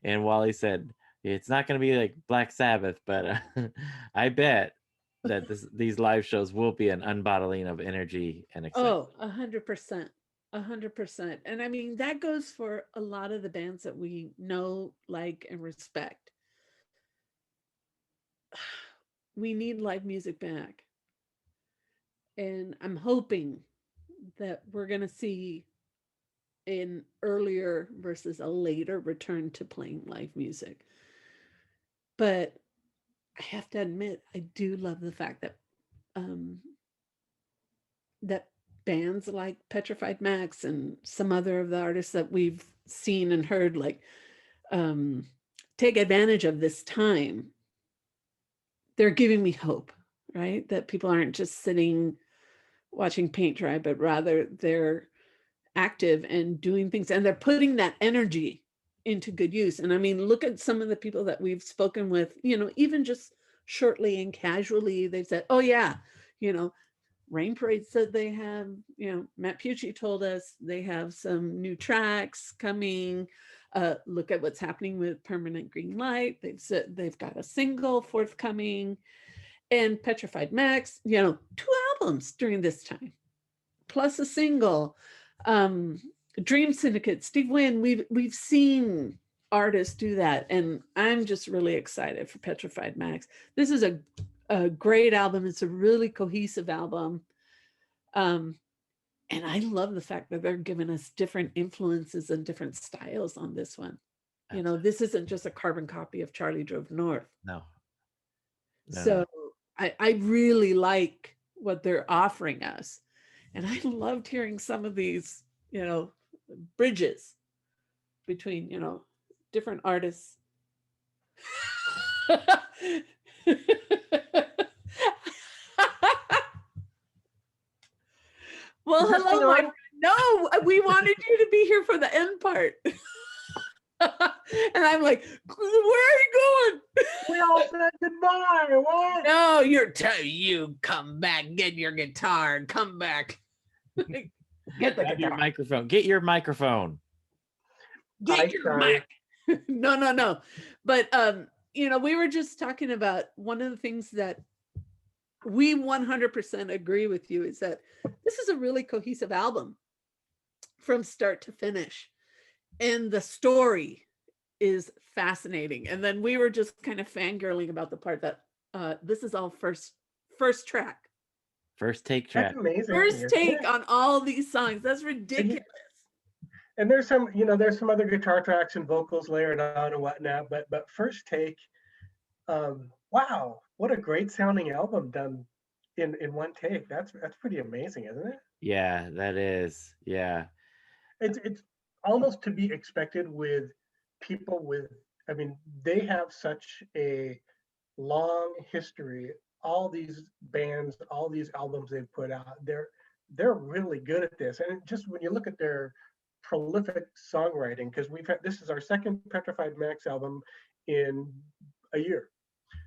and Wally said it's not going to be like Black Sabbath, but I bet that these live shows will be an unbottling of energy and excitement. 100%. 100%. And that goes for a lot of the bands that we know, like, and respect. We need live music back. And I'm hoping that we're going to see an earlier versus a later return to playing live music. But I have to admit, I do love the fact that that bands like Petrified Max and some other of the artists that we've seen and heard, like, take advantage of this time. They're giving me hope, right? That people aren't just sitting watching paint dry, but rather they're active and doing things, and they're putting that energy into good use. And look at some of the people that we've spoken with, even just shortly and casually, they've said, oh yeah, Rain Parade said they have, Matt Pucci told us they have some new tracks coming. Look at what's happening with Permanent Green Light. They've said they've got a single forthcoming. And Petrified Max, 2 albums during this time, plus a single. Dream Syndicate, Steve Wynn, we've seen artists do that. And I'm just really excited for Petrified Max. This is a great album. It's a really cohesive album. And I love the fact that they're giving us different influences and different styles on this one. This isn't just a carbon copy of Charlie Drove North. No. So I really like what they're offering us. And I loved hearing some of these, bridges between, different artists. Well, Is this hello, thing my on? friend. No, we wanted you to be here for the end part. And I'm like, where are you going? We all said goodbye. What? No, you come back, get your guitar and come back. Get the Grab your guitar. microphone. Get your microphone. Get your sorry. mic. No. But we were just talking about one of the things that we 100% agree with you is that this is a really cohesive album from start to finish. And the story is fascinating. And then we were just kind of fangirling about the part that this is all first track. First take track. That's amazing. First isn't take it? on all these songs. That's ridiculous. And there's some other guitar tracks and vocals layered on and whatnot, but first take, wow, what a great sounding album done in one take. That's pretty amazing, isn't it? Yeah, that is. Yeah. It's almost to be expected with people with, I mean, they have such a long history. All these bands, all these albums they've put out, they're really good at this. And just when you look at their prolific songwriting, because this is our second Petrified Max album in a year.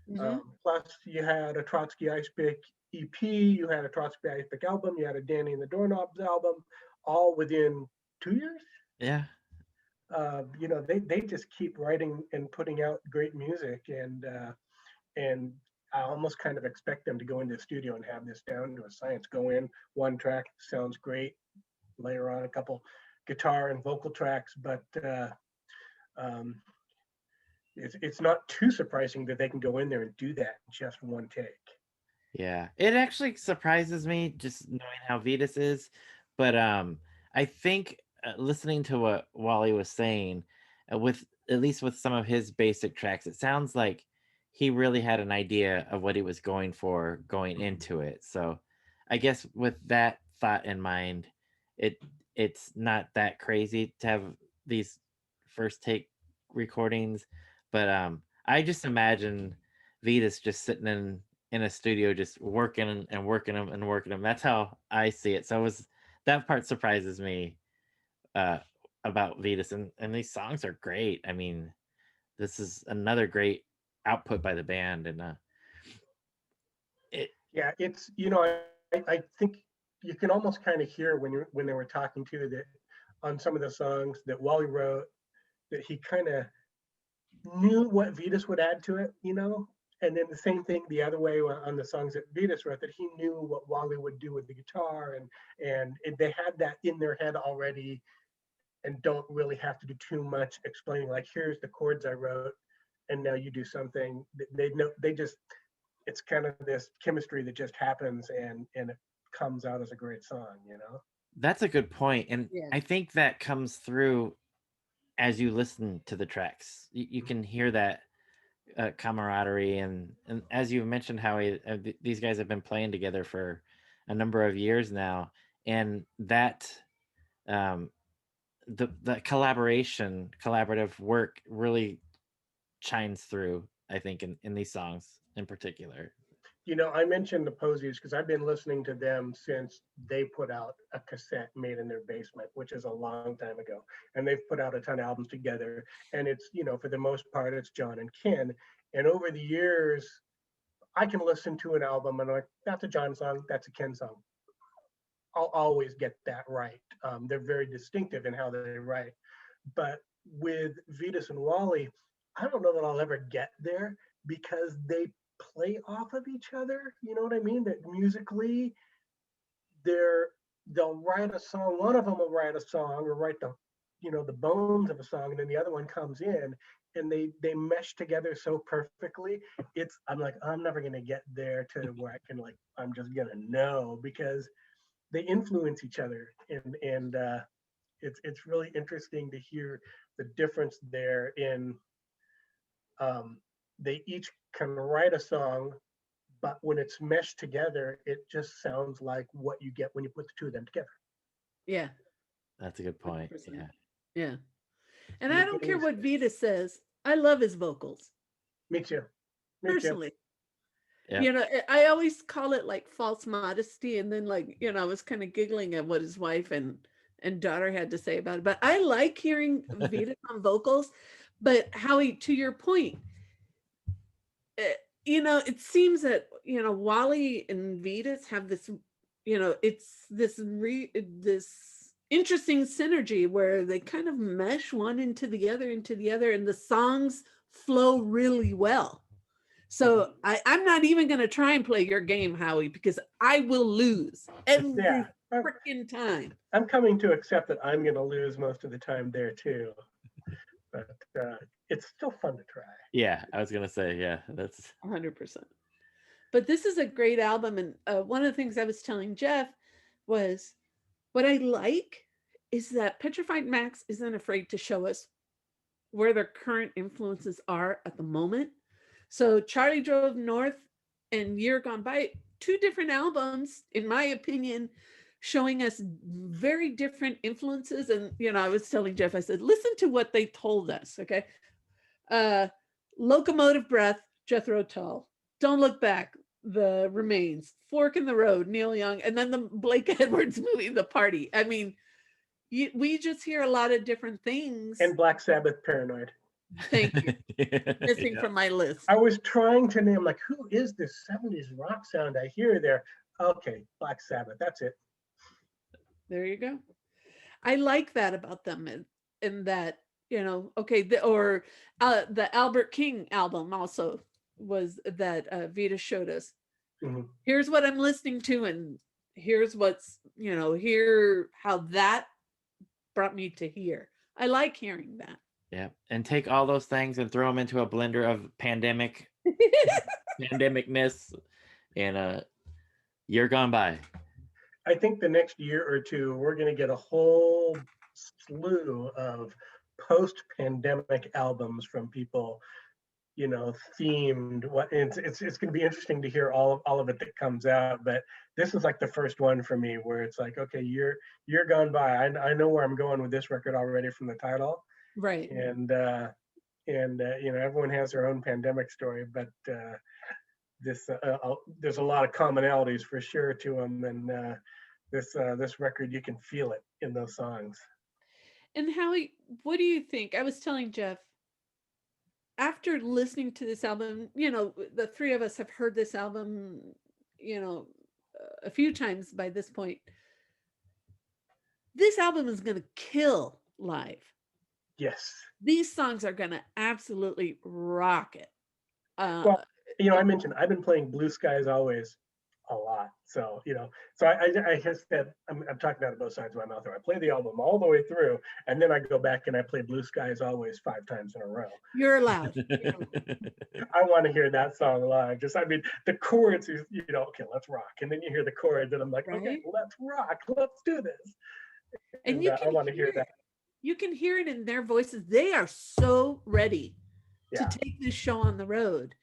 Mhm. Plus you had a Trotsky Ice Pick EP, you had a Trotsky Ice Pick album, you had a Danny and the Doorknobs album, all within 2 years. Yeah. They just keep writing and putting out great music, and I almost kind of expect them to go into the studio and have this down to a science. Go in, one track sounds great, layer on a couple guitar and vocal tracks, but it's not too surprising that they can go in there and do that in just one take. Yeah. It actually surprises me just knowing how Vitus is, but I think listening to what Wally was saying, with at least with some of his basic tracks, it sounds like he really had an idea of what he was going for going into it. So I guess with that thought in mind, it's not that crazy to have these first take recordings, but I just imagine Vitus just sitting in a studio just working and working them and working them. That's how I see it. So that part surprises me about Vitus, and these songs are great. I mean, this is another great output by the band, and Yeah, it's I think you can almost kind of hear when they were talking to that on some of the songs that Wally wrote, that he kind of knew what Vitus would add to it, and then the same thing the other way on the songs that Vitus wrote, that he knew what Wally would do with the guitar, and they had that in their head already, and don't really have to do too much explaining, like, here's the chords I wrote and now you do something. They know, it's kind of this chemistry that just happens, and it comes out as a great song. that's a good point. And Yeah. I think that comes through as you listen to the tracks. You can hear that camaraderie, and as you mentioned, Howie, these guys have been playing together for a number of years now, and that the collaborative work really shines through, I think, in these songs in particular. I mentioned the Posies because I've been listening to them since they put out a cassette made in their basement, which is a long time ago. And they've put out a ton of albums together. And it's, for the most part, it's John and Ken. And over the years, I can listen to an album and I'm like, that's a John song, that's a Ken song. I'll always get that right. They're very distinctive in how they write. But with Vitus and Wally, I don't know that I'll ever get there because they play off of each other. You know what I mean? That musically, they'll write a song. One of them will write a song or write the bones of a song, and then the other one comes in, and they mesh together so perfectly. I'm like, I'm never gonna get there to where I can, like, I'm just gonna know, because they influence each other, and it's really interesting to hear the difference there in they each can write a song, but when it's meshed together, it just sounds like what you get when you put the two of them together. Yeah. That's a good point. 100%. Yeah. Yeah. And I don't care what Vitus says. I love his vocals. Me too. Personally. Yep. You know, I always call it like false modesty, and then like, you know, I was kind of giggling at what his wife and daughter had to say about it. But I like hearing Vitus on vocals. But Howie, to your point, you know, it seems that, you know, Wally and Vitus have this, you know, it's this interesting synergy where they kind of mesh one into the other, and the songs flow really well. So I'm not even going to try and play your game, Howie, because I will lose every freaking time. I'm coming to accept that I'm going to lose most of the time there too, but it's still fun to try. Yeah, I was gonna say, yeah, that's 100%. But this is a great album, and one of the things I was telling Jeff was what I like is that Petrified Max isn't afraid to show us where their current influences are at the moment. So Charlie Drove North and Year Gone By, two different albums, in my opinion, showing us very different influences. And, you know, I was telling Jeff, I said, listen to what they told us, okay? Locomotive Breath, Jethro Tull. Don't Look Back, The Remains. Fork in the Road, Neil Young. And then the Blake Edwards movie, The Party. I mean, we just hear a lot of different things. And Black Sabbath, Paranoid. Thank you. Missing from my list. I was trying to name, like, who is this 70s rock sound I hear there? Okay, Black Sabbath, that's it. There you go. I like that about them, and that, you know, okay, the Albert King album also was that Vitus showed us. Mhm. Here's what I'm listening to, and here's what's, you know, how that brought me to here. I like hearing that. Yeah, and take all those things and throw them into a blender of pandemicness, and Year Gone By. I think the next year or two, we're going to get a whole slew of post-pandemic albums from people, you know, themed. It's going to be interesting to hear all of it that comes out. But this is like the first one for me where it's like, okay, Year Gone By. I know where I'm going with this record already from the title. Right. And you know, everyone has their own pandemic story, but there's a lot of commonalities for sure to them, and this record, you can feel it in those songs. And Howie, what do you think? I was telling Jeff, after listening to this album, you know, the three of us have heard this album, you know, a few times by this point. This album is going to kill live. Yes. These songs are going to absolutely rock it. Well, you know, I mentioned I've been playing Blue Skies Always a lot. So, you know, so I just said, I'm talking out of both sides of my mouth. I play the album all the way through, and then I go back and I play Blue Skies Always 5 times in a row. You're allowed. I want to hear that song live. I mean, the chords, you know, okay, let's rock. And then you hear the chords, and I'm like, okay, let's rock. Let's do this. And you can I want to hear that. You can hear it in their voices. They are so ready to take this show on the road.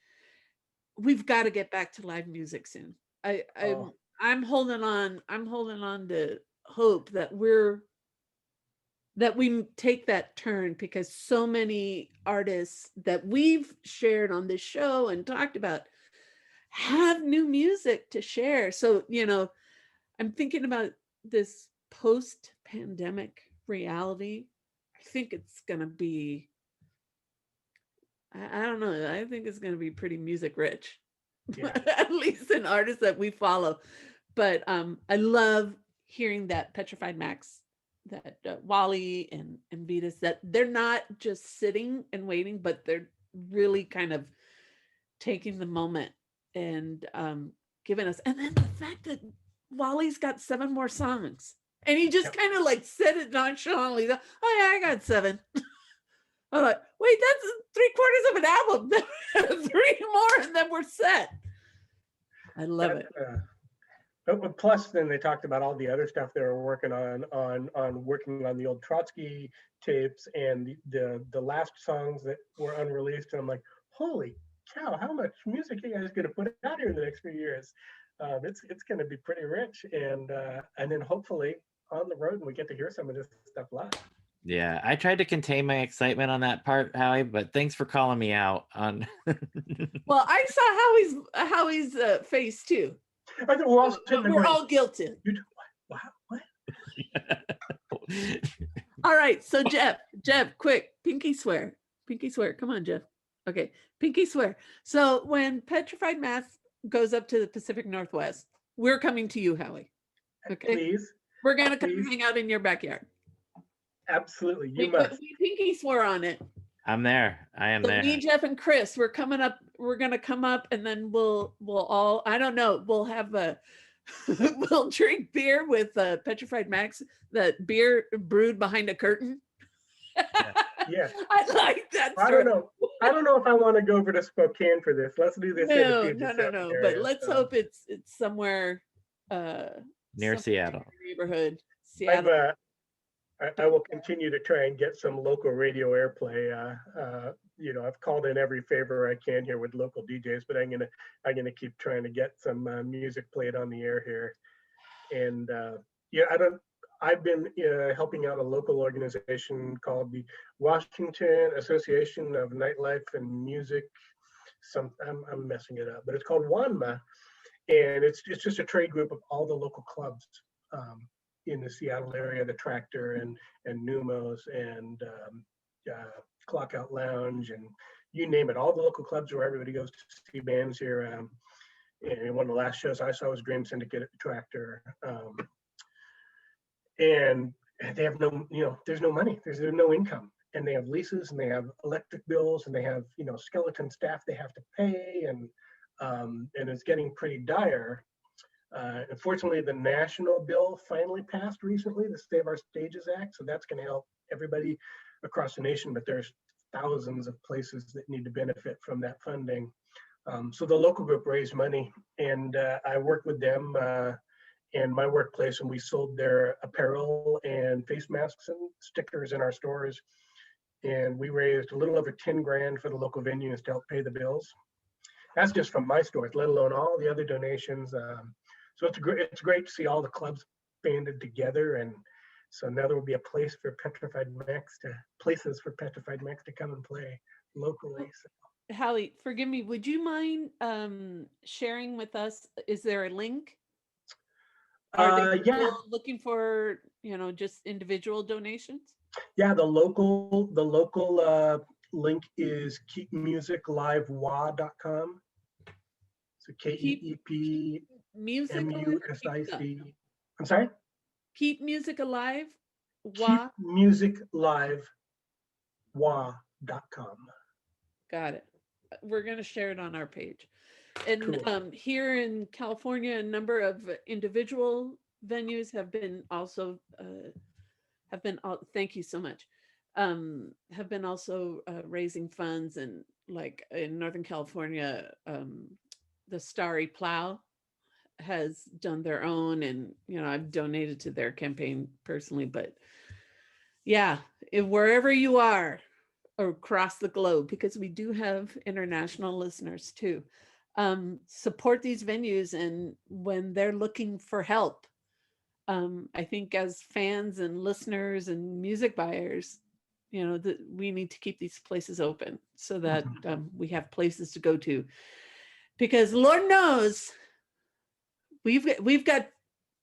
We've got to get back to live music soon. I'm holding on. I'm holding on to hope that we take that turn, because so many artists that we've shared on this show and talked about have new music to share. So, you know, I'm thinking about this post-pandemic reality. I think it's going to be, I don't know, I think it's going to be pretty music rich, at least in artists that we follow. But I love hearing that Petrified Max, that Wally and Vitus, that they're not just sitting and waiting, but they're really kind of taking the moment and giving us, and then the fact that Wally's got 7 more songs. And he just kind of like said it nonchalantly. Oh yeah, I got 7. I'm like, wait, that's 3/4 of an album. 3 more, and then we're set. I love it. But plus, then they talked about all the other stuff they were working on working on the old Trotsky tapes and the last songs that were unreleased. And I'm like, holy cow, how much music you guys going to put out here in the next few years? It's going to be pretty rich, and then hopefully on the road, and we get to hear some of this stuff live. Yeah, I tried to contain my excitement on that part, Howie, but thanks for calling me out on. Well, I saw Howie's face too. I think we're all sitting there We're going, all guilty. "You do what? Wow, what?" All right, so Jeff, quick, pinky swear, come on, Jeff. Okay, pinky swear. So when Petrified Max goes up to the Pacific Northwest, we're coming to you, Howie. Okay, Please, we're gonna come please. hang out in your backyard. Absolutely, you We must. pinky swore on it. I'm there. I am So there. me, Jeff, and Chris, we're coming up. We're gonna come up, and then we'll all. I don't know. We'll have a. We'll drink beer with Petrified Max. That beer brewed behind a curtain. Yes. I like that. I don't know. I don't know if I want to go over to Spokane for this. Let's do this in the Puget Sound No. area, But let's so. hope it's somewhere Near Seattle. neighborhood. Seattle. I will continue to try and get some local radio airplay. I've called in every favor I can here with local DJs, but I'm gonna keep trying to get some music played on the air here. And I've been helping out a local organization called the Washington Association of Nightlife and Music. I'm messing it up, but it's called WANMA, and it's just a trade group of all the local clubs in the Seattle area, the Tractor and Numos and Clock Out Lounge, and you name it, all the local clubs where everybody goes to see bands here. And one of the last shows I saw was Dream Syndicate at the Tractor. And they have there's no money, there's no income, and they have leases and they have electric bills and they have skeleton staff they have to pay, and it's getting pretty dire. Unfortunately, the national bill finally passed recently, the Save Our Stages Act, so that's going to help everybody across the nation, but there's thousands of places that need to benefit from that funding. So the local group raised money, and I worked with them in my workplace, and we sold their apparel and face masks and stickers in our stores, and we raised a little over 10 grand for the local venues to help pay the bills. That's just from my stores, let alone all the other donations. So it's great to see all the clubs banded together, and so now there will be a place for Petrified Max places for Petrified Max to come and play locally. So. Howie, forgive me. Would you mind sharing with us? Is there a link? Are they still looking for just individual donations? Yeah, the local link is keepmusiclivewa.com. So KEEP MUSIC. I'm sorry? Keep Music Alive. KeepMusicLiveWA.com. Got it. We're going to share it on our page. And cool. Here in California, a number of individual venues have been also thank you so much. Have been also raising funds, and like in Northern California, the Starry Plow has done their own, and I've donated to their campaign personally. But yeah, wherever you are across the globe, because we do have international listeners too, support these venues, and when they're looking for help, I think as fans and listeners and music buyers, that we need to keep these places open so that we have places to go to, because Lord knows we've got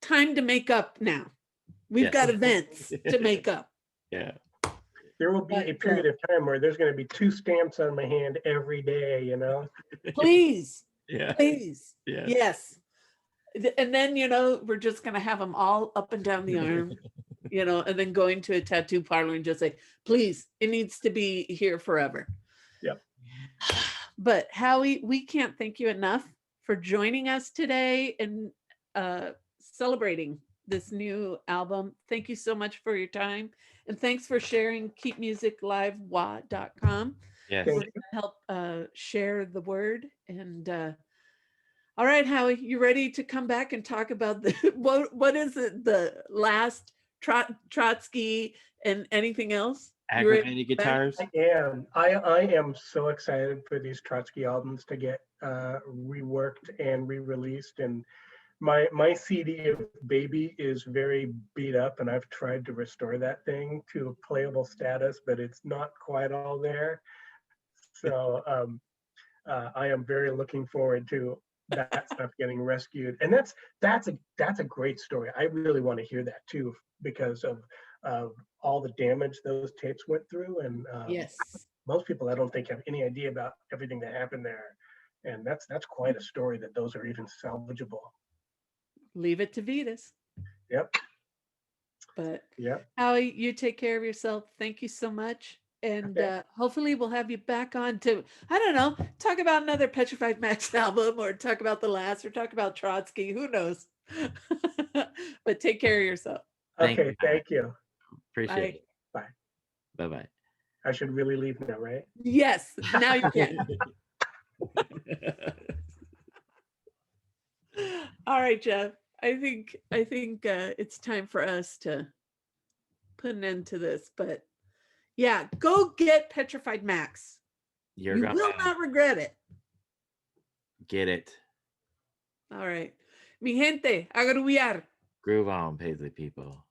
time to make up now. We've got events to make up. Yeah. There will be a period of time where there's going to be 2 stamps on my hand every day, Please. Yeah. Please. Yeah. Yes. And then, we're just going to have them all up and down the arm, and then going to a tattoo parlor and just say, please, it needs to be here forever. Yep. But Howie, we can't thank you enough for joining us today and celebrating this new album. Thank you so much for your time. And thanks for sharing keepmusiclivewa.com. Yes. We're going to help share the word. And all right, Howie, you ready to come back and talk about what is it, the last Trotsky and anything else? Aggravated guitars. I am so excited for these Trotsky albums to get reworked and re-released, and my CD of Baby is very beat up, and I've tried to restore that thing to a playable status, but it's not quite all there. So I am very looking forward to that stuff getting rescued, and that's a great story. I really want to hear that too, because of all the damage those tapes went through, and Yes. most people I don't think have any idea about everything that happened there, and that's quite a story that those are even salvageable. Leave it to Vitus. Yep. But Yep. Howie, you take care of yourself. Thank you so much. And Okay. hopefully we'll have you back on to, I don't know, talk about another Petrified Max album, or talk about the last, or talk about Trotsky. Who knows? But take care of yourself. Okay, thank you. Appreciate it. Bye. Bye-bye. I should really leave now, right? Yes, now you can. All right, Jeff. I think it's time for us to put an end to this. But yeah, go get Petrified Max. You will not regret it. Get it. All right. Mi gente, a gruviar. Groove on, Paisley people.